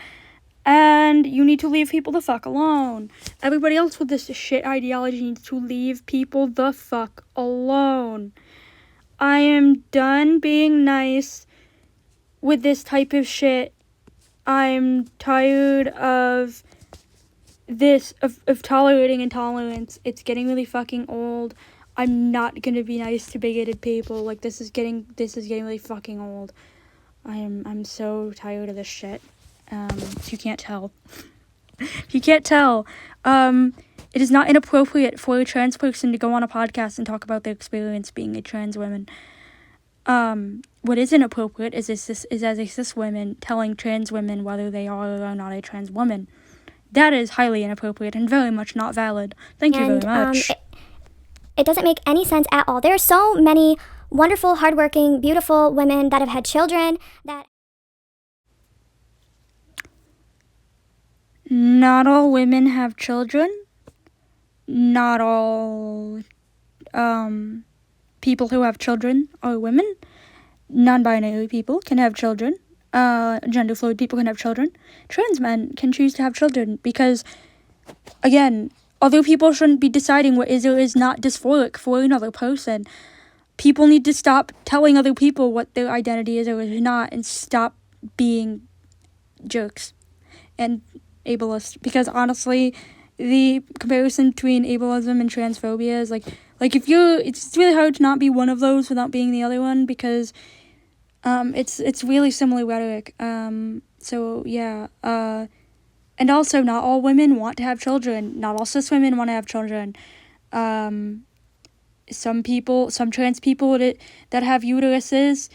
And you need to leave people the fuck alone. Everybody else with this shit ideology needs to leave people the fuck alone. I am done being nice with this type of shit. I'm tired of this, of tolerating intolerance. It's getting really fucking old. I'm not gonna be nice to bigoted people. Like, this is getting really fucking old. I'm so tired of this shit. If you can't tell. It is not inappropriate for a trans person to go on a podcast and talk about their experience being a trans woman. What is inappropriate is as a cis woman telling trans women whether they are or are not a trans woman. That is highly inappropriate and very much not valid. Thank you very much. It doesn't make any sense at all. There are so many wonderful, hardworking, beautiful women that have had children that... Not all women have children. Not all people who have children are women. Non-binary people can have children. Gender fluid people can have children. Trans men can choose to have children because, again, other people shouldn't be deciding what is or is not dysphoric for another person. People need to stop telling other people what their identity is or is not and stop being jerks and ableist. Because honestly, the comparison between ableism and transphobia is like if it's really hard to not be one of those without being the other one because it's really similar rhetoric. So yeah, and also not all women want to have children. Not all cis women want to have children. Some trans people that have uteruses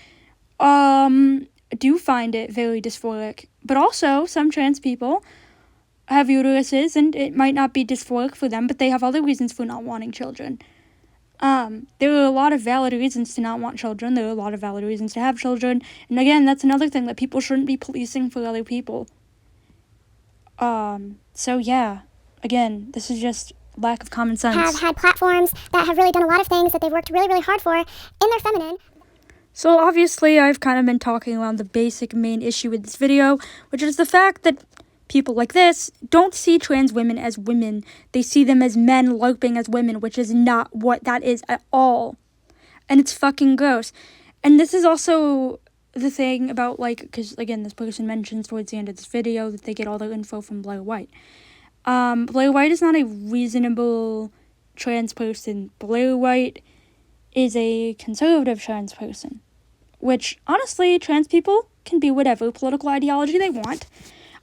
do find it very dysphoric. But also some trans people have uteruses and it might not be dysphoric for them, but they have other reasons for not wanting children. There are a lot of valid reasons to not want children. There are a lot of valid reasons to have children. And again, that's another thing that people shouldn't be policing for other people. So yeah, again, this is just lack of common sense. Have had platforms that have really done a lot of things that they've worked really, really hard for in their feminine. So obviously, I've kind of been talking around the basic main issue with this video, which is the fact that people like this don't see trans women as women. They see them as men LARPing as women, which is not what that is at all. And it's fucking gross. And this is also the thing about, because, again, this person mentions towards the end of this video that they get all their info from Blair White. Blair White is not a reasonable trans person. Blair White is a conservative trans person. Which, honestly, trans people can be whatever political ideology they want.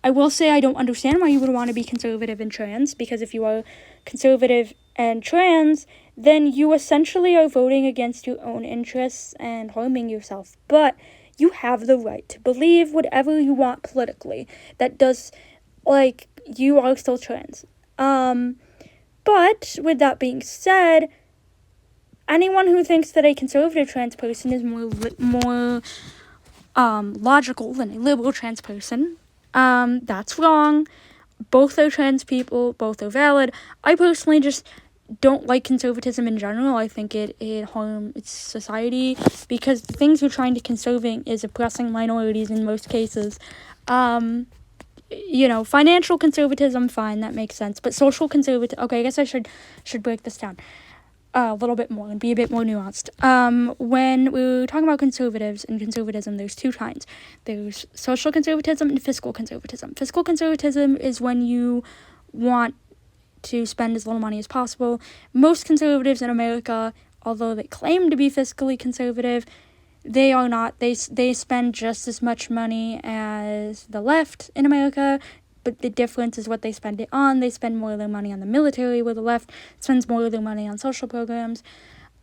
I will say I don't understand why you would want to be conservative and trans, because if you are conservative and trans, then you essentially are voting against your own interests and harming yourself. But you have the right to believe whatever you want politically. That does, you are still trans. But with that being said, anyone who thinks that a conservative trans person is more logical than a liberal trans person, that's wrong. Both are trans people, both are valid. I personally just don't like conservatism in general. I think it harms society because the things we're trying to conserving is oppressing minorities in most cases. financial conservatism, fine, that makes sense. But social conservatism, okay, I guess I should break this down a little bit more and be a bit more nuanced. When we're talking about conservatives and conservatism, there's two kinds. There's social conservatism and fiscal conservatism. Fiscal conservatism is when you want to spend as little money as possible. Most conservatives in America, although they claim to be fiscally conservative, they are not. They spend just as much money as the left in America, but the difference is what they spend it on. They spend more of their money on the military, where the left spends more of their money on social programs.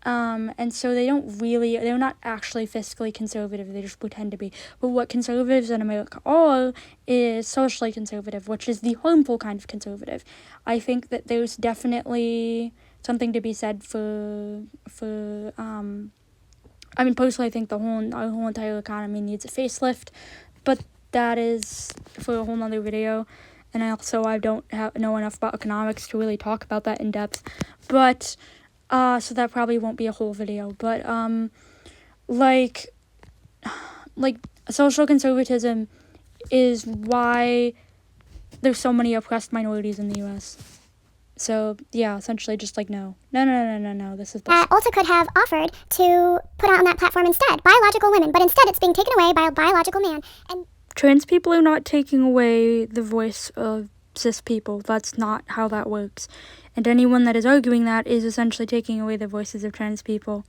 And so they're not actually fiscally conservative, they just pretend to be. But what conservatives in America are is socially conservative, which is the harmful kind of conservative. I think that there's definitely something to be said for personally, I think our whole entire economy needs a facelift, but that is for a whole nother video. And I don't know enough about economics to really talk about that in depth. But, so that probably won't be a whole video. But, like social conservatism is why there's so many oppressed minorities in the U.S. So, yeah, essentially just no, this is bullshit. Also could have offered to put on that platform instead, biological women, but instead it's being taken away by a biological man. And trans people are not taking away the voice of cis people. That's not how that works. And anyone that is arguing that is essentially taking away the voices of trans people.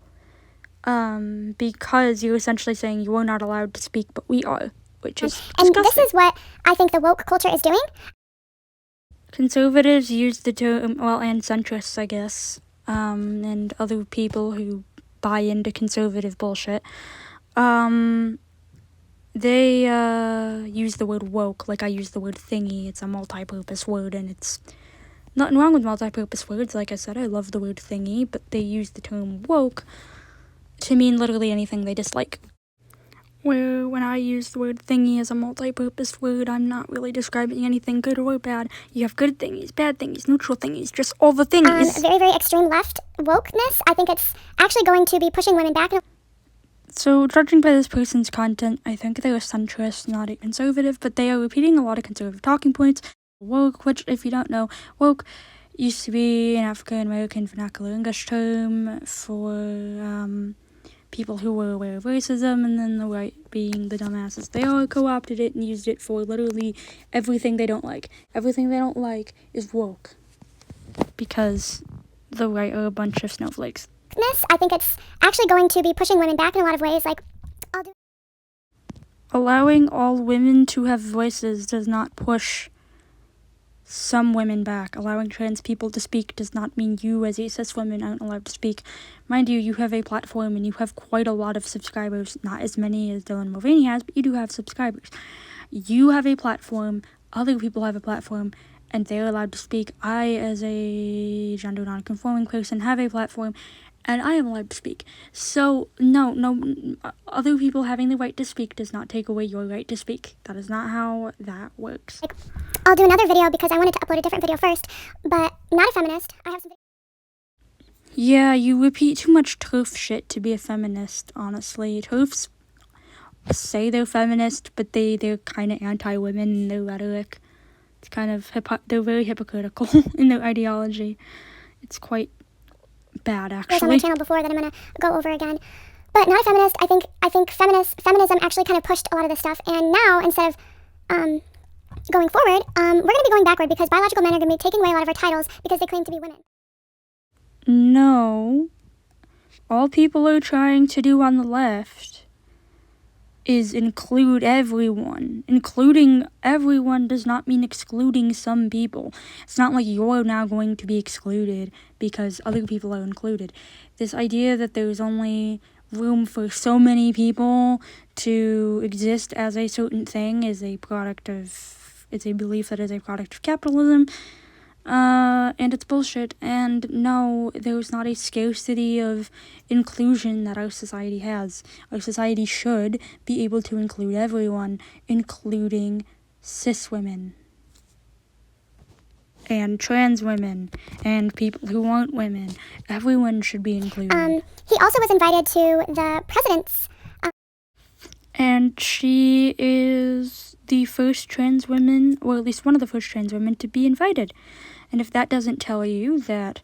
Because you're essentially saying you are not allowed to speak, but we are, which is disgusting. And this is what I think the woke culture is doing. Conservatives use the term, and centrists, I guess, and other people who buy into conservative bullshit, they use the word woke like I use the word thingy. It's a multi-purpose word, and it's nothing wrong with multi-purpose words. Like I said, I love the word thingy, but they use the term woke to mean literally anything they dislike. Where when I use the word thingy as a multi-purpose word, I'm not really describing anything good or bad. You have good thingies, bad thingies, neutral thingies, just all the thingies. Very, very extreme left wokeness. I think it's actually going to be pushing women back. So, judging by this person's content, I think they're a centrist, not a conservative, but they are repeating a lot of conservative talking points. Woke, which, if you don't know, woke used to be an African-American vernacular English term for, people who were aware of racism, and then the right, being the dumbasses they are, co-opted it and used it for literally everything they don't like. Everything they don't like is woke. Because the right are a bunch of snowflakes. I think it's actually going to be pushing women back in a lot of ways, Allowing all women to have voices does not push some women back. Allowing trans people to speak does not mean you as a cis woman aren't allowed to speak. Mind you have a platform and you have quite a lot of subscribers, not as many as Dylan Mulvaney has, but you do have subscribers. You have a platform, other people have a platform, and they're allowed to speak. I, as a gender non-conforming person, have a platform, and I am allowed to speak. So, no, other people having the right to speak does not take away your right to speak. That is not how that works. I'll do another video because I wanted to upload a different video first, but not a feminist. I have some. Yeah, you repeat too much TERF shit to be a feminist, honestly. TERFs say they're feminist, but they're kind of anti-women in their rhetoric. It's kind of, they're very hypocritical in their ideology. It's quite bad, actually. On my channel before that I'm going to go over again. But not a feminist. I think feminism actually kind of pushed a lot of this stuff, and now, instead of, going forward, we're going to be going backward because biological men are going to be taking away a lot of our titles because they claim to be women. No. All people are trying to do on the left is include everyone. Including everyone does not mean excluding some people. It's not like you're now going to be excluded because other people are included. This idea that there's only room for so many people to exist as a certain thing is a belief that is a product of capitalism, and it's bullshit. And no, there's not a scarcity of inclusion that our society has. Our society should be able to include everyone, including cis women and trans women and people who aren't women. Everyone should be included. He also was invited to the president's. And she is the first trans woman, or at least one of the first trans women, to be invited. And if that doesn't tell you that,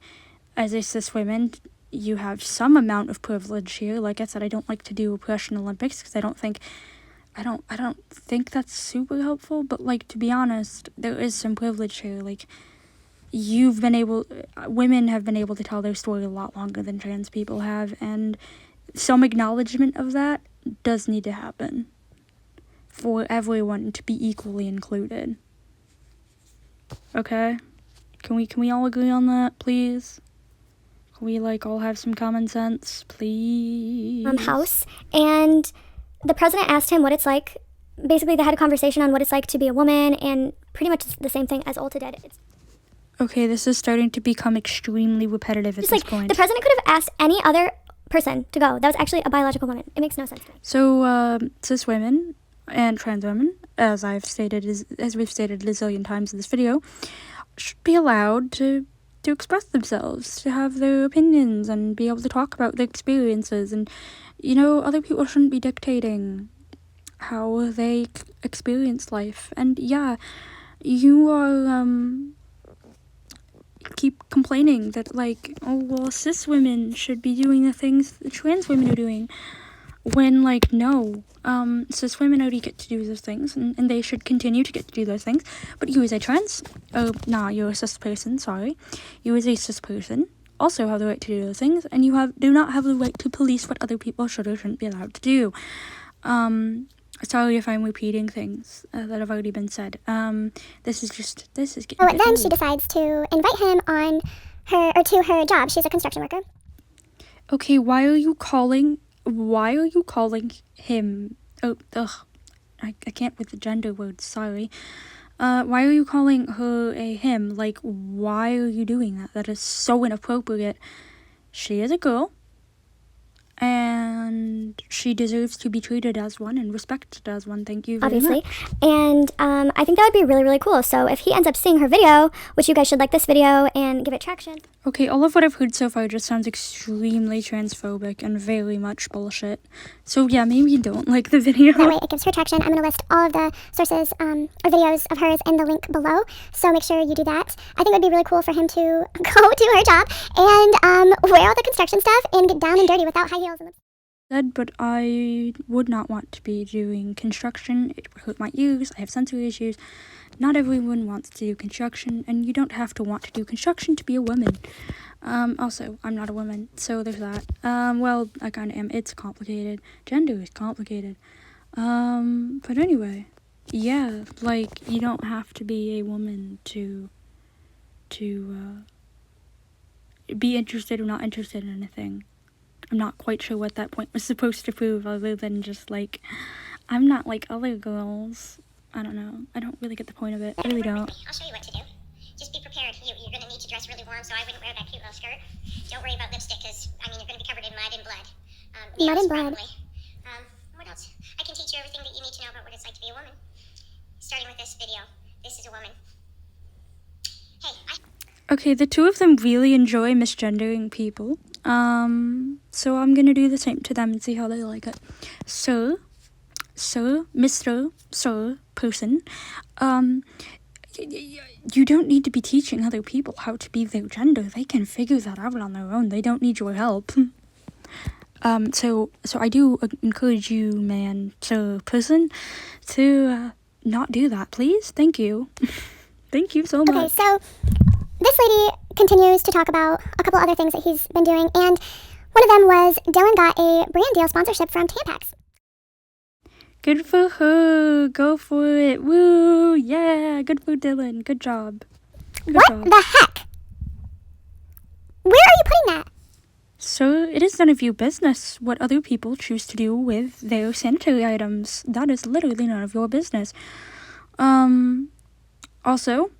as a cis woman, you have some amount of privilege here. Like I said, I don't like to do Oppression Olympics because I don't think that's super helpful. But like, to be honest, there is some privilege here. Like, women have been able to tell their story a lot longer than trans people have, and some acknowledgement of that does need to happen for everyone to be equally included. Okay? Can we all agree on that, please? Can we like all have some common sense, please? House, and the president asked him what it's like. Basically, they had a conversation on what it's like to be a woman, and pretty much the same thing as Ulta did. It's Okay, this is starting to become extremely repetitive at just this like point. the president could have asked any other person to go. That was actually a biological woman. It makes no sense to me. So, cis women and trans women, as we've stated a zillion times in this video, should be allowed to express themselves, to have their opinions, and be able to talk about their experiences. And, other people shouldn't be dictating how they experience life. And yeah, you are, keep complaining that, like, oh, well, cis women should be doing the things that trans women are doing. When, like, no, cis women already get to do those things, and they should continue to get to do those things. But you as a you're a cis person, sorry. You as a cis person also have the right to do those things, and you do not have the right to police what other people should or shouldn't be allowed to do. Sorry if I'm repeating things that have already been said. This is getting So then she decides to invite him to her job. She's a construction worker. Okay, why are you calling him? Oh, ugh. I can't with the gender words, sorry. Why are you calling her a him? Like, why are you doing that? That is so inappropriate. She is a girl, and she deserves to be treated as one and respected as one. Thank you very Obviously. much. And I think that would be really, really cool. So if he ends up seeing her video, which you guys should like this video and give it traction. Okay, all of what I've heard so far just sounds extremely transphobic and very much bullshit. So yeah, maybe don't like the video. That way it gives her traction. I'm going to list all of the sources or videos of hers in the link below. So make sure you do that. I think it would be really cool for him to go to her job and wear all the construction stuff and get down and dirty without high heels. But I would not want to be doing construction. It would hurt my ears. I have sensory issues. Not everyone wants to do construction, and you don't have to want to do construction to be a woman. Also, I'm not a woman, so there's that. Well, I kind of am. It's complicated. Gender is complicated. But anyway, yeah, like, you don't have to be a woman to be interested or not interested in anything. I'm not quite sure what that point was supposed to prove, other than just, like, I'm not like other girls. I don't know. I don't really get the point of it. I really don't. I'll show you what to do. Just be prepared. You're going to need to dress really warm, so I wouldn't wear that cute little skirt. Don't worry about lipstick, because, you're going to be covered in mud and blood. Mud and blood. Probably. What else? I can teach you everything that you need to know about what it's like to be a woman. Starting with this video. This is a woman. Hey, Okay, the two of them really enjoy misgendering people. So I'm gonna do the same to them and see how they like it. Sir, Mr. Sir, person, you don't need to be teaching other people how to be their gender. They can figure that out on their own. They don't need your help. So I do encourage you, man, sir, person, to not do that, please. Thank you. Thank you so much. Okay, so this lady continues to talk about a couple other things that he's been doing, and one of them was Dylan got a brand deal sponsorship from Tampax. Good for her. Go for it. Woo. Yeah. Good for Dylan. Good job. What the heck? Where are you putting that? So, it is none of your business what other people choose to do with their sanitary items. That is literally none of your business. Also,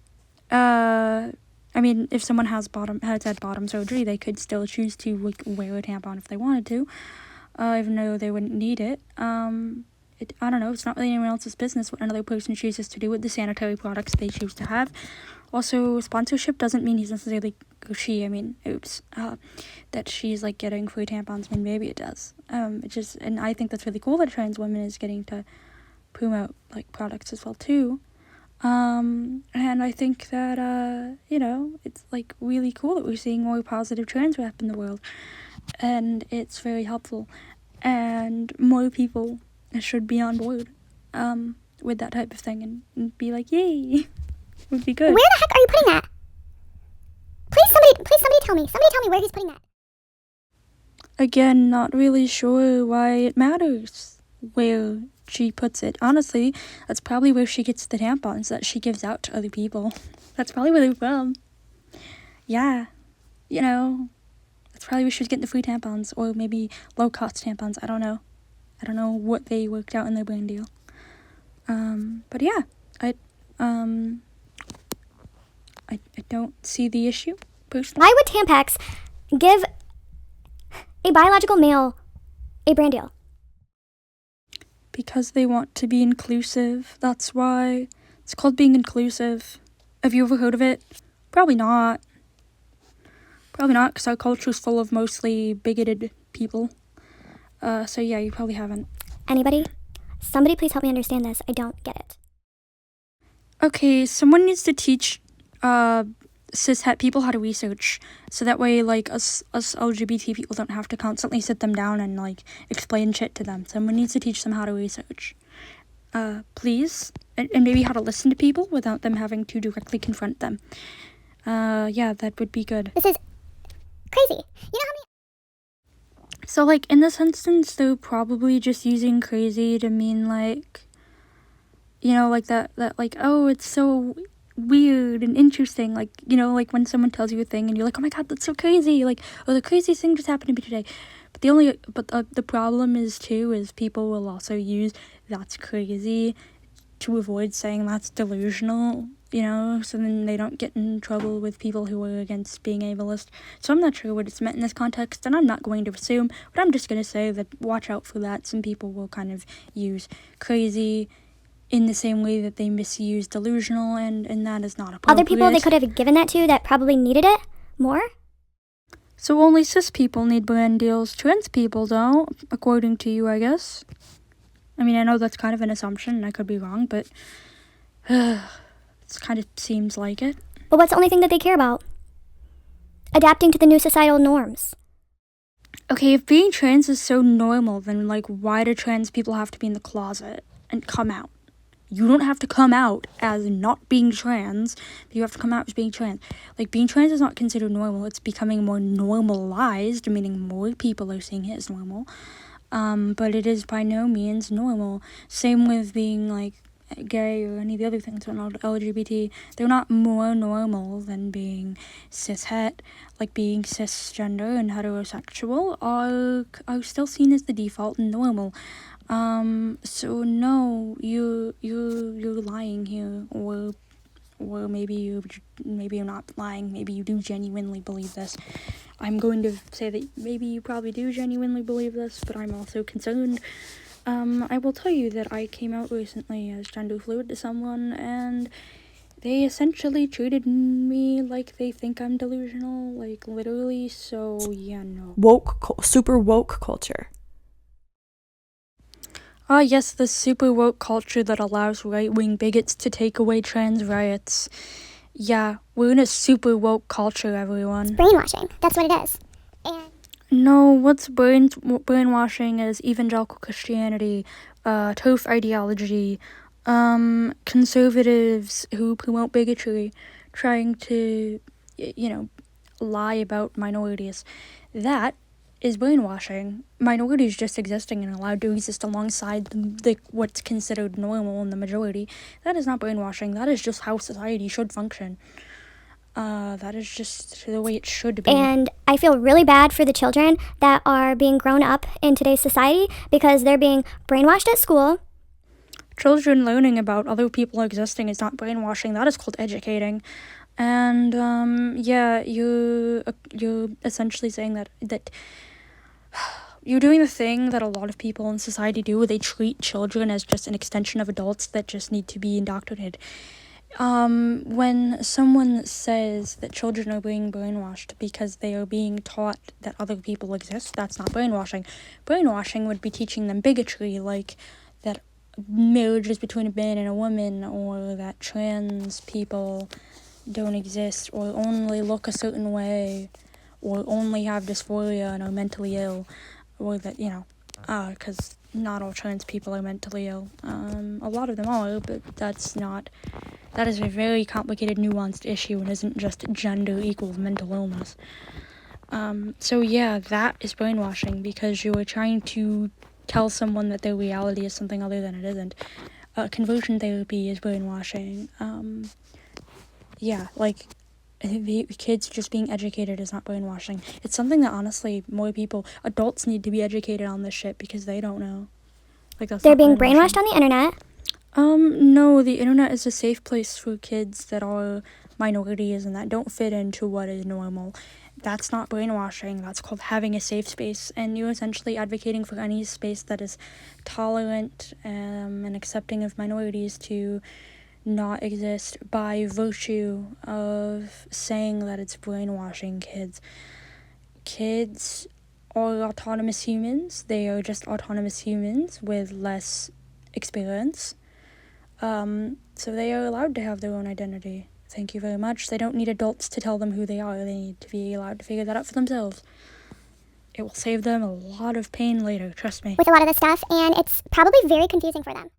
if someone has had bottom surgery, they could still choose to wear a tampon if they wanted to, even though they wouldn't need it. I don't know, it's not really anyone else's business what another person chooses to do with the sanitary products they choose to have. Also, sponsorship doesn't mean he's necessarily, or she, I mean, oops, that she's, like, getting free tampons. I mean, maybe it does. And I think that's really cool that trans women is getting to promote, like, products as well, too. And I think that, it's, like, really cool that we're seeing more positive trans rep in the world. And it's very helpful. And more people should be on board, with that type of thing and be like, yay, would be good. Where the heck are you putting that? Please somebody tell me. Somebody tell me where he's putting that. Again, not really sure why it matters where she puts it. Honestly, that's probably where she gets the tampons that she gives out to other people. That's probably where they're from. Yeah, that's probably where she was getting the free tampons, or maybe low-cost tampons. I don't know. I don't know what they worked out in their brand deal. But yeah, I don't see the issue, personally. Why would Tampax give a biological male a brand deal? Because they want to be inclusive. That's why. It's called being inclusive. Have you ever heard of it? Probably not. Probably not, because our culture is full of mostly bigoted people. So yeah, you probably haven't. Anybody? Somebody please help me understand this. I don't get it. Okay, someone needs to teach cishet people how to research, so that way, like, us LGBT people don't have to constantly sit them down and, like, explain shit to them. Someone needs to teach them how to research. Please. And maybe how to listen to people without them having to directly confront them. Yeah, that would be good. This is crazy. You know how many... So, like, in this instance, they're probably just using crazy to mean, like, like that, like, oh, it's so weird and interesting, like, like when someone tells you a thing and you're like, oh my god, that's so crazy, like, oh, the craziest thing just happened to me today. But the problem is people will also use that's crazy to avoid saying that's delusional, so then they don't get in trouble with people who are against being ableist. So I'm not sure what it's meant in this context, and I'm not going to assume, but I'm just going to say that watch out for that. Some people will kind of use crazy in the same way that they misuse delusional, and that is not appropriate. Other people they could have given that to that probably needed it more? So only cis people need brand deals. Trans people don't, according to you, I guess. I mean, I know that's kind of an assumption, and I could be wrong, but it kind of seems like it. But what's the only thing that they care about? Adapting to the new societal norms. Okay, if being trans is so normal, then, like, why do trans people have to be in the closet and come out? You don't have to come out as not being trans, but you have to come out as being trans. Like, being trans is not considered normal. It's becoming more normalized, meaning more people are seeing it as normal. But it is by no means normal. Same with being, like, gay or any of the other things that are not LGBT. They're not more normal than being cishet. Like, being cisgender and heterosexual are still seen as the default and normal. So no, you're lying here, or maybe you're not lying. Maybe you do genuinely believe this. I'm going to say that maybe you probably do genuinely believe this, but I'm also concerned. I will tell you that I came out recently as gender fluid to someone, and they essentially treated me like they think I'm delusional, like, literally. So yeah, no. Super woke culture. Ah, yes, the super woke culture that allows right-wing bigots to take away trans rights. Yeah, we're in a super woke culture, everyone. Brainwashing. That's what it is. And No, what's brainwashing is evangelical Christianity, TOEF ideology, conservatives who promote bigotry, trying to, lie about minorities. That is brainwashing. Minorities just existing and allowed to exist alongside the what's considered normal in the majority. That is not brainwashing. That is just how society should function. That is just the way it should be. And I feel really bad for the children that are being grown up in today's society because they're being brainwashed at school. Children learning about other people existing is not brainwashing. That is called educating. And yeah, you're essentially saying that you're doing the thing that a lot of people in society do, where they treat children as just an extension of adults that just need to be indoctrinated. When someone says that children are being brainwashed because they are being taught that other people exist, that's not brainwashing. Brainwashing would be teaching them bigotry, like that marriage is between a man and a woman, or that trans people don't exist, or only look a certain way, or only have dysphoria and are mentally ill, or that, because not all trans people are mentally ill. A lot of them are, but that is a very complicated, nuanced issue and isn't just gender equals mental illness. So yeah, that is brainwashing because you are trying to tell someone that their reality is something other than it isn't. Conversion therapy is brainwashing. The kids just being educated is not brainwashing. It's something that honestly more people, adults, need to be educated on this shit because they don't know. They're being brainwashed on the internet. No, the internet is a safe place for kids that are minorities and that don't fit into what is normal. That's not brainwashing. That's called having a safe space, and you're essentially advocating for any space that is tolerant and accepting of minorities to not exist by virtue of saying that it's brainwashing kids. Kids are autonomous humans. They are just autonomous humans with less experience. So they are allowed to have their own identity. Thank you very much. They don't need adults to tell them who they are. They need to be allowed to figure that out for themselves. It will save them a lot of pain later, trust me. With a lot of this stuff, and it's probably very confusing for them.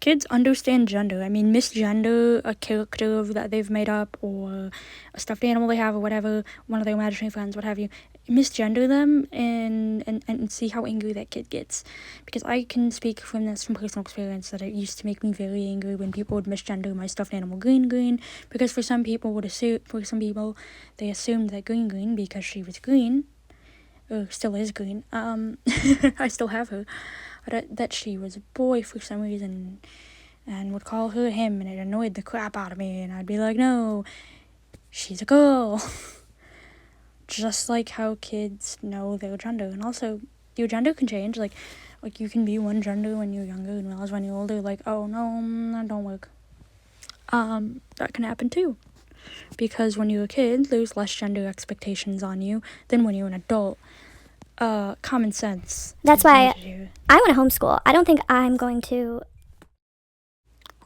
Kids understand gender. I mean, misgender a character that they've made up or a stuffed animal they have or whatever, one of their imaginary friends, what have you. Misgender them and see how angry that kid gets. Because I can speak from personal experience that it used to make me very angry when people would misgender my stuffed animal Green, because for some people they assumed that Green because she was green, or still is green, I still have her, that she was a boy for some reason, and would call her him, and it annoyed the crap out of me, and I'd be like, no, she's a girl. Just like how kids know their gender, and also your gender can change, like you can be one gender when you're younger and realize when you're older, like, oh no, that don't work. That can happen too, because when you're a kid, there's less gender expectations on you than when you're an adult. Common sense. That's why I want to homeschool. I don't think I'm going to.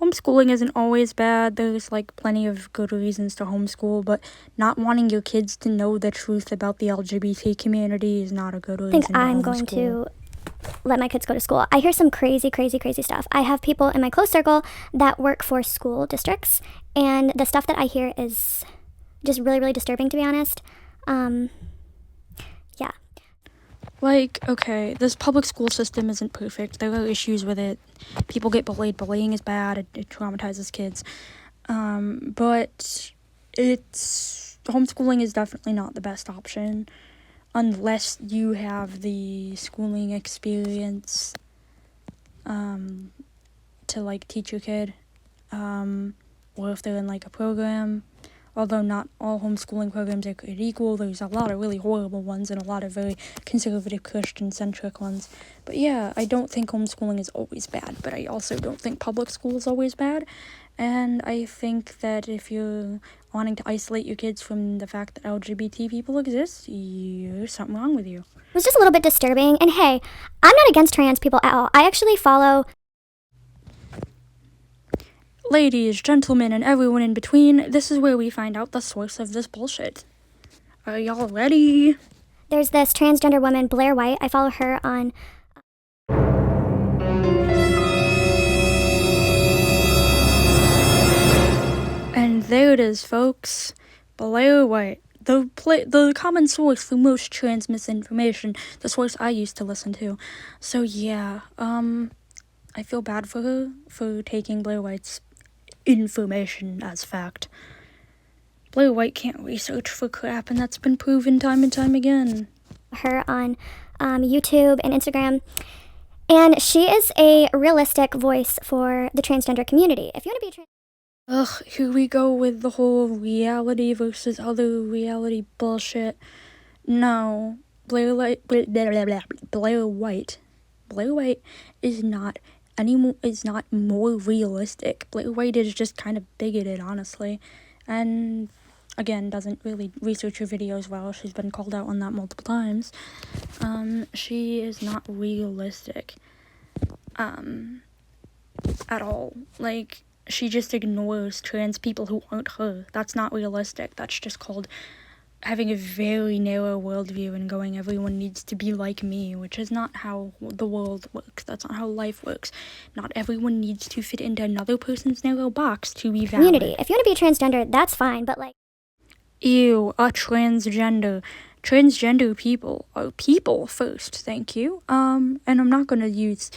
Homeschooling isn't always bad. There's plenty of good reasons to homeschool, but not wanting your kids to know the truth about the LGBT community is not a good reason to homeschool. I think I'm going to let my kids go to school. I hear some crazy stuff. I have people in my close circle that work for school districts, and the stuff that I hear is just really, really disturbing, to be honest. Yeah. This public school system isn't perfect. There are issues with it. People get bullied. Bullying is bad. It traumatizes kids. But homeschooling is definitely not the best option unless you have the schooling experience to teach your kid, or if they're in a program. Although not all homeschooling programs are created equal, there's a lot of really horrible ones and a lot of very conservative Christian-centric ones. But yeah, I don't think homeschooling is always bad, but I also don't think public school is always bad. And I think that if you're wanting to isolate your kids from the fact that LGBT people exist, there's something wrong with you. It was just a little bit disturbing. And hey, I'm not against trans people at all. I actually follow... Ladies, gentlemen, and everyone in between, this is where we find out the source of this bullshit. Are y'all ready? There's this transgender woman, Blair White. I follow her on... And there it is, folks. Blair White. The common source for most trans misinformation. The source I used to listen to. So yeah, I feel bad for her for taking Blair White's information as fact. Blair White can't research for crap, and that's been proven time and time again. Her on YouTube and Instagram, and she is a realistic voice for the transgender community. If you want to be Here we go with the whole reality versus other reality bullshit. No, Blair White is not is not more realistic. Blair White is just kind of bigoted, honestly, and again doesn't really research her videos well. She's been called out on that multiple times. She is not realistic at all. Like, she just ignores trans people who aren't her. That's not realistic. That's just called having a very narrow worldview and going, everyone needs to be like me, which is not how the world works. That's not how life works. Not everyone needs to fit into another person's narrow box to be valid. Community. If you want to be a transgender, that's fine, but like, Ew, a transgender. Transgender people are people first, thank you. And I'm not gonna use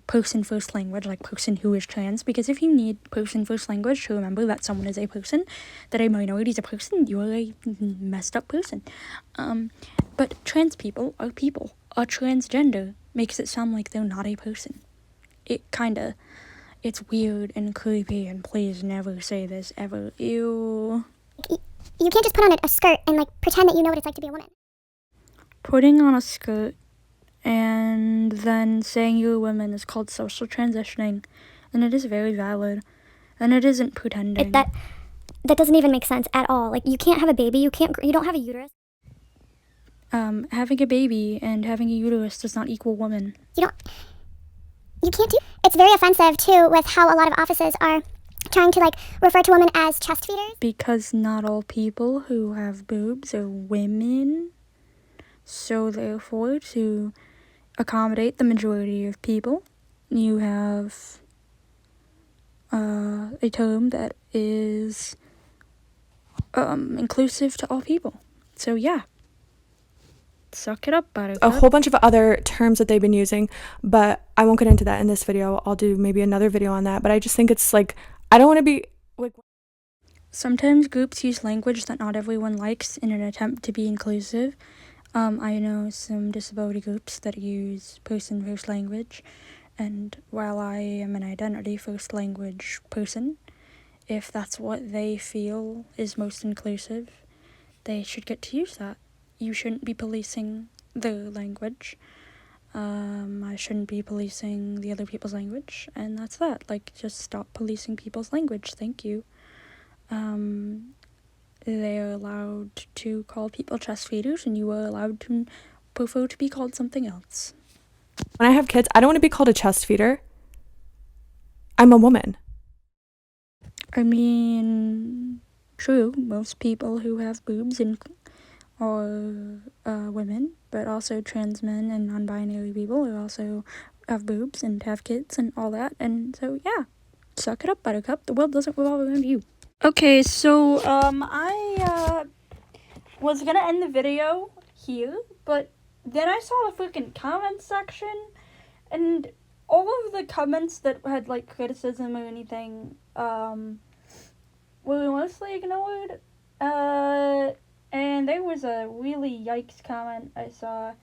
person first language, like person who is trans, because if you need person first language to remember that someone is a person, that a minority is a person, you are a messed up person. But trans people are people. A transgender makes it sound like they're not a person. It's weird and creepy, and please never say this ever. Ew. you can't just put on a skirt and like pretend that you know what it's like to be a woman. Putting on a skirt and then saying you're a woman is called social transitioning, and it is very valid, and it isn't pretending. That doesn't even make sense at all. Like, you can't have a baby, you don't have a uterus. Having a baby and having a uterus does not equal woman. You can't do. It's very offensive too with how a lot of offices are trying to like refer to women as chest feeders. Because not all people who have boobs are women, so therefore to accommodate the majority of people, you have a term that is inclusive to all people. So yeah, suck it up, buttercup. A whole bunch of other terms that they've been using, but I won't get into that in this video. I'll do maybe another video on that, but I just think it's like, I don't want to be like... Sometimes groups use language that not everyone likes in an attempt to be inclusive. I know some disability groups that use person first language, and while I am an identity first language person, if that's what they feel is most inclusive, they should get to use that. You shouldn't be policing their language. I shouldn't be policing the other people's language, and that's that. Like, just stop policing people's language. Thank you. They are allowed to call people chest feeders, and you are allowed to prefer to be called something else. When I have kids, I don't want to be called a chest feeder. I'm a woman. I mean, true, most people who have boobs are women, but also trans men and non-binary people who also have boobs and have kids and all that, and so yeah, suck it up, buttercup. The world doesn't revolve around you. Okay, so I was gonna end the video here, but then I saw the freaking comments section, and all of the comments that had like criticism or anything were mostly ignored. And there was a really yikes comment I saw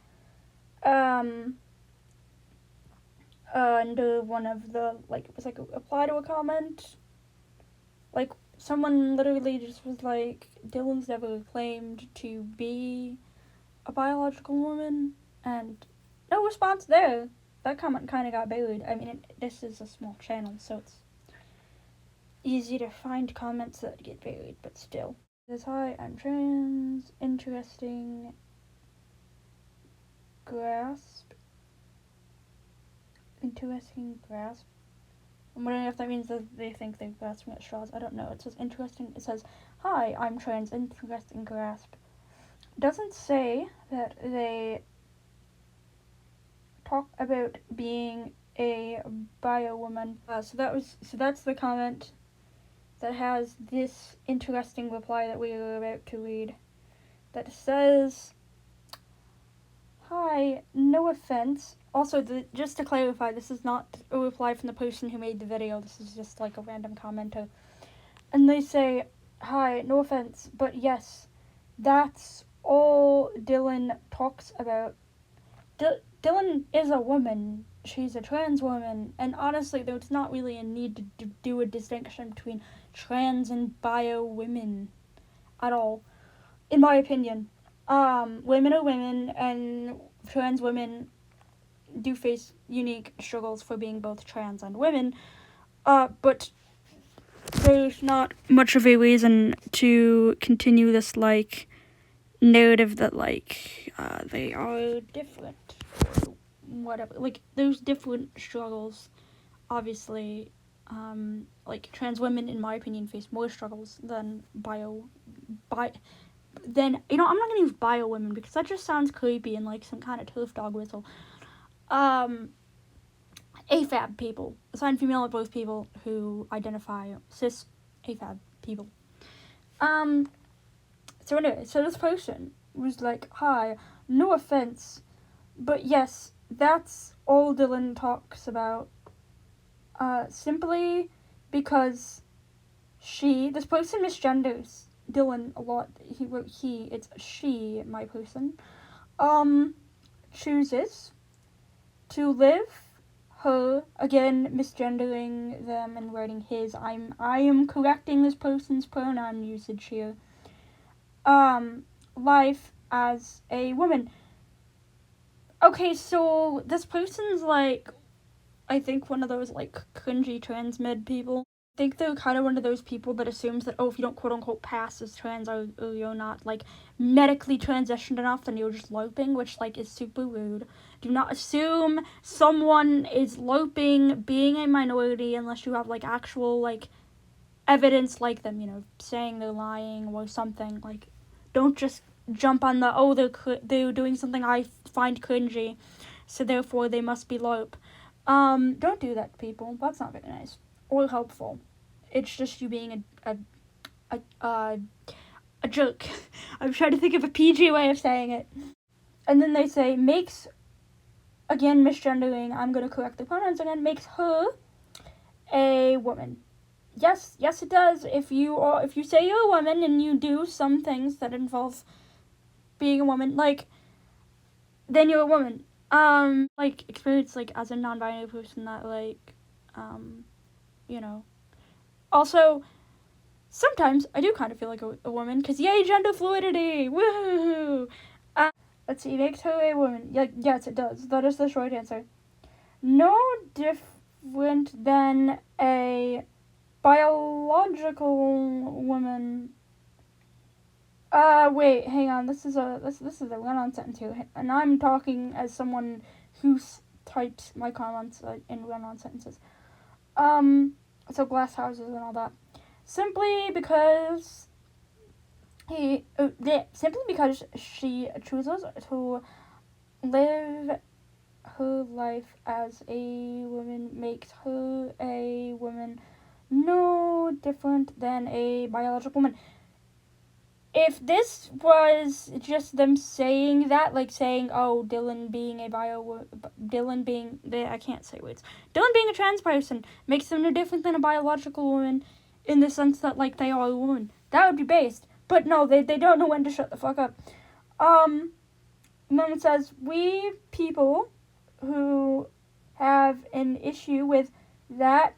under one of the, like, it was like a reply to a comment. Like, someone literally just was like, Dylan's never claimed to be a biological woman, and no response there. That comment kind of got buried. I mean, this is a small channel, so it's easy to find comments that get buried, but still. It says, hi, I'm trans, interesting grasp. I'm wondering if that means that they think they're grasping at straws. I don't know. It says interesting. It says, hi, I'm trans, interesting grasp. It doesn't say that they talk about being a bio woman. So that's the comment that has this interesting reply that we are about to read. That says, hi, no offense. Also, just to clarify, this is not a reply from the person who made the video. This is just like a random commenter. And they say, hi, no offense, but yes, that's all Dylan talks about. Dylan is a woman. She's a trans woman. And honestly, there's not really a need to do a distinction between trans and bio women at all, in my opinion. Women are women, and trans women do face unique struggles for being both trans and women, but there's not much of a reason to continue this, like, narrative that, like, they are different or whatever. Like, there's different struggles, obviously. Like, trans women, in my opinion, face more struggles than I'm not gonna use bio women because that just sounds creepy and like some kind of turf dog whistle. AFAB people, assigned female at birth people who identify cis AFAB people. So anyway, so this person was like, hi, no offense, but yes, that's all Dylan talks about. Simply because this person misgenders Dylan a lot. He wrote he, it's she, my person, chooses to live her, again, misgendering them and writing his. I am correcting this person's pronoun usage here. Life as a woman. Okay, so this person's like, I think one of those, like, cringy trans med people. I think they're kind of one of those people that assumes that, if you don't quote-unquote pass as trans or you're not, like, medically transitioned enough, then you're just LARPing, which, like, is super rude. Do not assume someone is LARPing being a minority unless you have, like, actual, like, evidence like them, saying they're lying or something. Like, don't just jump on the, they're doing something I find cringy, so therefore they must be LARP. Don't do that, people. That's not very nice or helpful. It's just you being a jerk. I'm trying to think of a PG way of saying it. And then they say makes, again, misgendering. I'm gonna correct the pronouns again. Makes her a woman. Yes, it does. If you say you're a woman and you do some things that involve being a woman, like, then you're a woman. Like, experience, like, as a non-binary person that, like, Also, sometimes I do kind of feel like a woman, because yay, gender fluidity! Woohoo! Let's see, makes her a woman. Yes, it does. That is the short answer. No different than a biological woman. Wait, hang on. This is a run-on sentence here, and I'm talking as someone who's typed my comments in run-on sentences. So glass houses and all that. Simply because she chooses to live her life as a woman makes her a woman, no different than a biological woman. If this was just them saying that, like saying, Dylan being I can't say words. Dylan being a trans person makes them no different than a biological woman in the sense that, like, they are a woman. That would be based. But no, they don't know when to shut the fuck up. And then it says, we people who have an issue with that,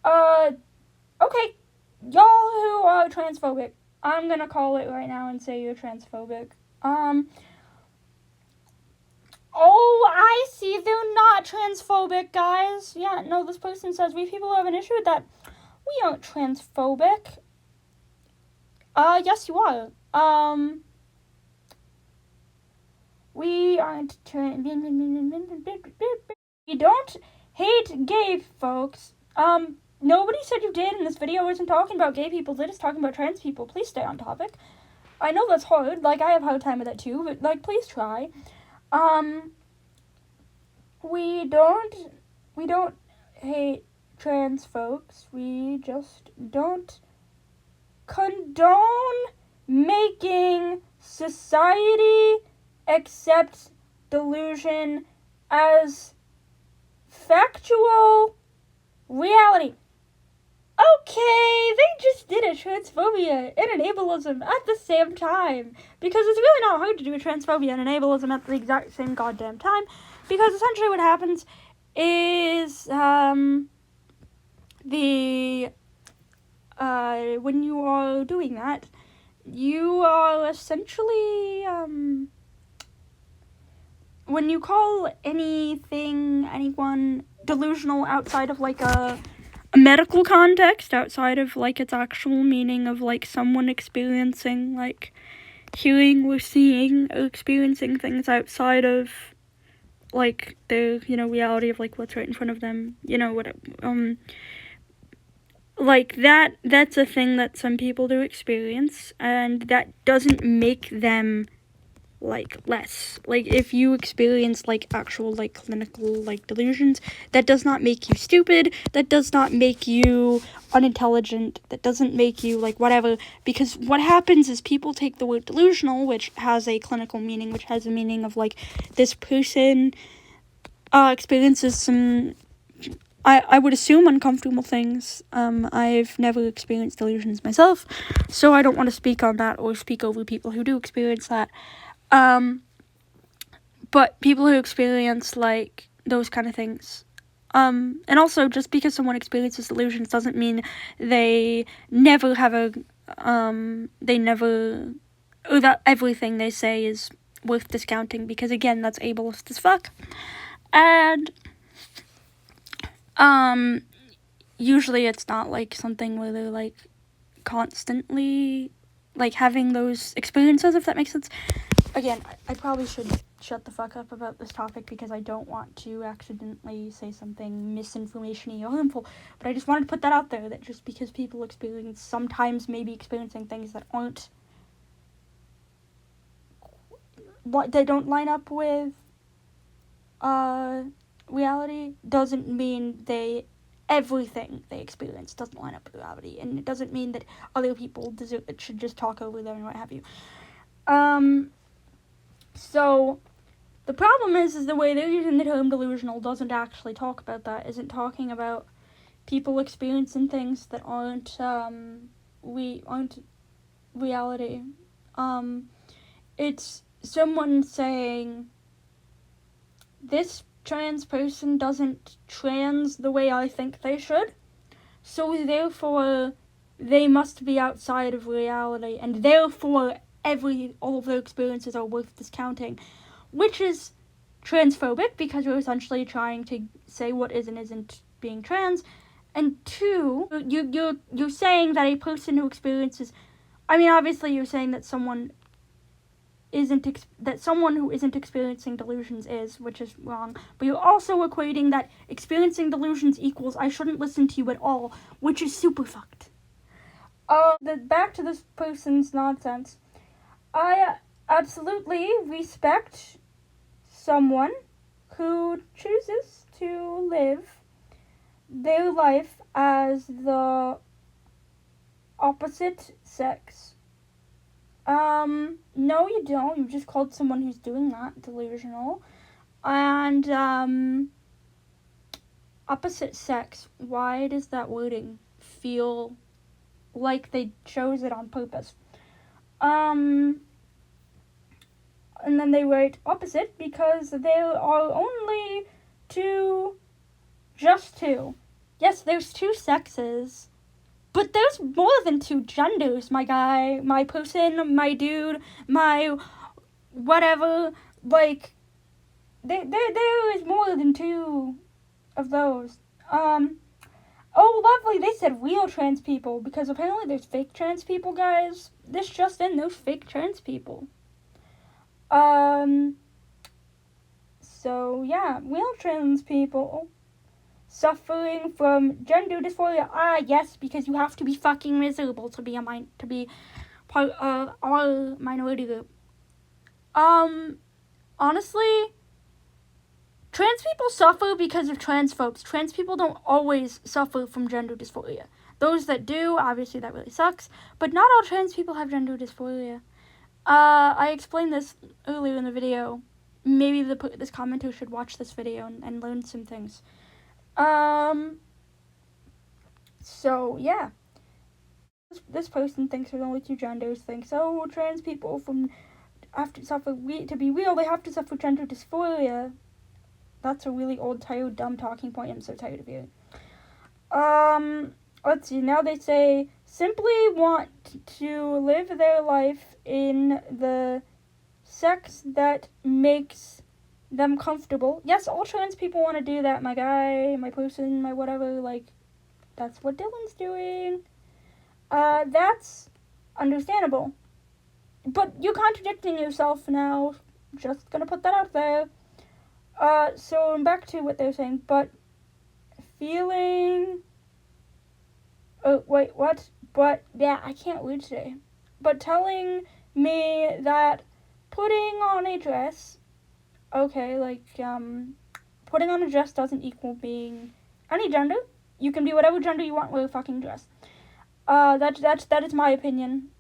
okay, y'all who are transphobic, I'm gonna call it right now and say you're transphobic. Oh, I see, they're not transphobic, guys. Yeah, no, this person says, we people have an issue with that. We aren't transphobic. Yes, you are. We aren't We don't hate gay folks. Nobody said you did in this video. I wasn't talking about gay people. They're just talking about trans people. Please stay on topic. I know that's hard. Like, I have a hard time with that too, but, like, please try. We don't hate trans folks. We just don't condone making society accept delusion as factual reality. Okay, they just did a transphobia and an ableism at the same time. Because it's really not hard to do a transphobia and an ableism at the exact same goddamn time. Because essentially what happens is, when you are doing that, you are essentially, when you call anyone delusional outside of like a medical context, outside of like its actual meaning of like someone experiencing like hearing or seeing or experiencing things outside of like the reality of like what's right in front of them, like that's a thing that some people do experience, and that doesn't make them like less. Like if you experience like actual like clinical like delusions, that does not make you stupid, that does not make you unintelligent, that doesn't make you like whatever, because what happens is people take the word delusional, which has a clinical meaning, which has a meaning of like this person experiences some I would assume uncomfortable things. I've never experienced delusions myself, so I don't want to speak on that or speak over people who do experience that. But people who experience like those kind of things, and also just because someone experiences delusions doesn't mean they never have or that everything they say is worth discounting, because again, that's ableist as fuck. And usually it's not like something where they're like constantly like having those experiences, if that makes sense. Again, I probably should shut the fuck up about this topic because I don't want to accidentally say something misinformation-y or harmful, but I just wanted to put that out there, that just because people sometimes maybe experiencing things that aren't what they don't line up with reality, doesn't mean everything they experience doesn't line up with reality, and it doesn't mean that other people should just talk over them and what have you. So the problem is the way they're using the term delusional doesn't actually talk about that, isn't talking about people experiencing things that aren't reality. It's someone saying, this trans person doesn't trans the way I think they should, so therefore they must be outside of reality, and therefore all of their experiences are worth discounting, which is transphobic, because you're essentially trying to say what is and isn't being trans. And two, you're saying that a person who experiences, obviously you're saying that someone who isn't experiencing delusions is, which is wrong, but you're also equating that experiencing delusions equals I shouldn't listen to you at all, which is super fucked. Back to this person's nonsense. I absolutely respect someone who chooses to live their life as the opposite sex. No you don't. You just called someone who's doing that delusional. And, opposite sex, why does that wording feel like they chose it on purpose? And then they write opposite because there are only just two. Yes, there's two sexes, but there's more than two genders, my guy, my person, my dude, my whatever. Like, there is more than two of those. Oh, lovely, they said real trans people, because apparently there's fake trans people, guys. This just in, there's fake trans people. So, yeah, real trans people suffering from gender dysphoria. Yes, because you have to be fucking miserable to be part of our minority group. Honestly, trans people suffer because of transphobes. Trans people don't always suffer from gender dysphoria. Those that do, obviously that really sucks, but not all trans people have gender dysphoria. I explained this earlier in the video. Maybe this commenter should watch this video and learn some things. So, yeah. This person thinks there's only two genders, thinks, oh, trans people have to suffer, to be real, they have to suffer gender dysphoria. That's a really old, tired, dumb talking point. I'm so tired of hearing. Let's see, now they say, simply want to live their life in the sex that makes them comfortable. Yes, all trans people want to do that. My guy, my person, my whatever, like, that's what Dylan's doing. That's understandable. But you're contradicting yourself now. Just gonna put that out there. So back to what they're saying, but feeling... Oh, wait, what? But, yeah, I can't read today. But telling me that putting on a dress... Okay, like, putting on a dress doesn't equal being any gender. You can be whatever gender you want with a fucking dress. That is my opinion.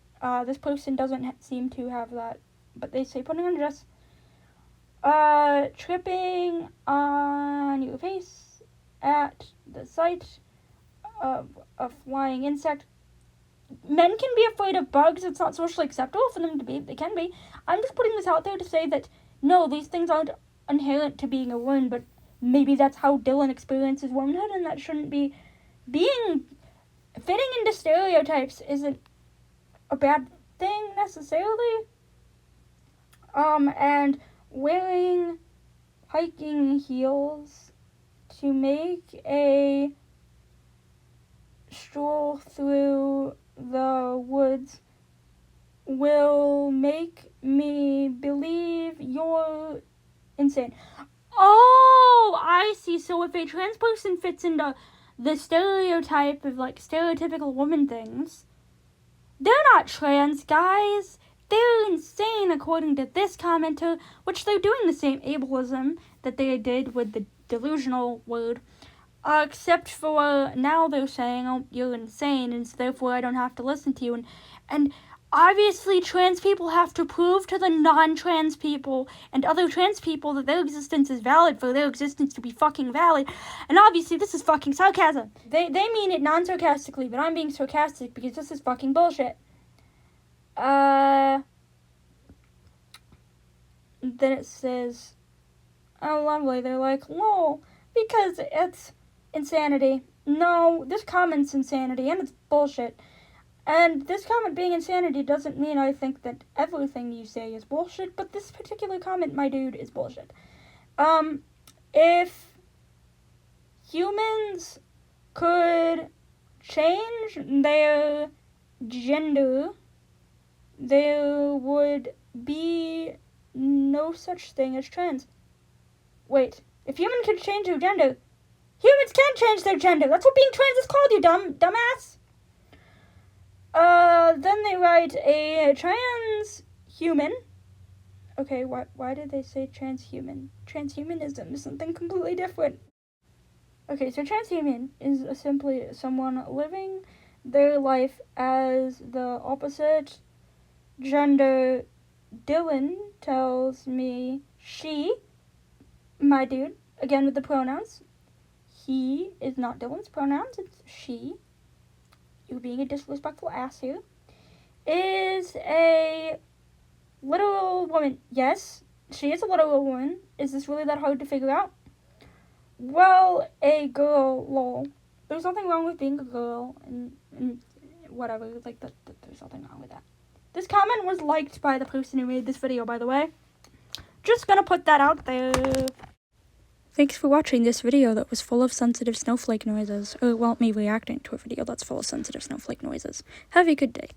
This person doesn't seem to have that. But they say putting on a dress. Tripping on your face at the sight of a flying insect. Men can be afraid of bugs. It's not socially acceptable for them to be. They can be. I'm just putting this out there to say that, no, these things aren't inherent to being a woman, but maybe that's how Dylan experiences womanhood, and that shouldn't be fitting into stereotypes isn't a bad thing necessarily. And wearing hiking heels to make a stroll through the woods will make me believe you're insane. Oh, I see. So if a trans person fits into the stereotype of, like, stereotypical woman things, they're not trans, guys. They're insane, according to this commenter, which they're doing the same ableism that they did with the delusional word, except for now they're saying, oh, you're insane, and so therefore I don't have to listen to you. And obviously trans people have to prove to the non-trans people and other trans people that their existence is valid for their existence to be fucking valid. And obviously this is fucking sarcasm. They mean it non-sarcastically, but I'm being sarcastic because this is fucking bullshit. Then it says, oh, lovely. They're like, lol, because it's insanity. No, this comment's insanity, and it's bullshit. And this comment being insanity doesn't mean I think that everything you say is bullshit, but this particular comment, my dude, is bullshit. If humans could change their gender, there would be no such thing as trans. Wait, if humans could change their gender, humans can change their gender. That's what being trans is called, you dumbass. Then they write a trans human. Okay, why did they say transhuman? Transhumanism is something completely different. Okay, so transhuman is simply someone living their life as the opposite gender. Dylan tells me she, my dude, again with the pronouns. He is not Dylan's pronouns, it's she. You being a disrespectful ass here. Is a literal woman. Yes, she is a literal woman. Is this really that hard to figure out? Well, a girl, lol. There's nothing wrong with being a girl and whatever. Like, there's nothing wrong with that. This comment was liked by the person who made this video, by the way. Just gonna put that out there. Thanks for watching this video that was full of sensitive snowflake noises. Or, well, me reacting to a video that's full of sensitive snowflake noises. Have a good day.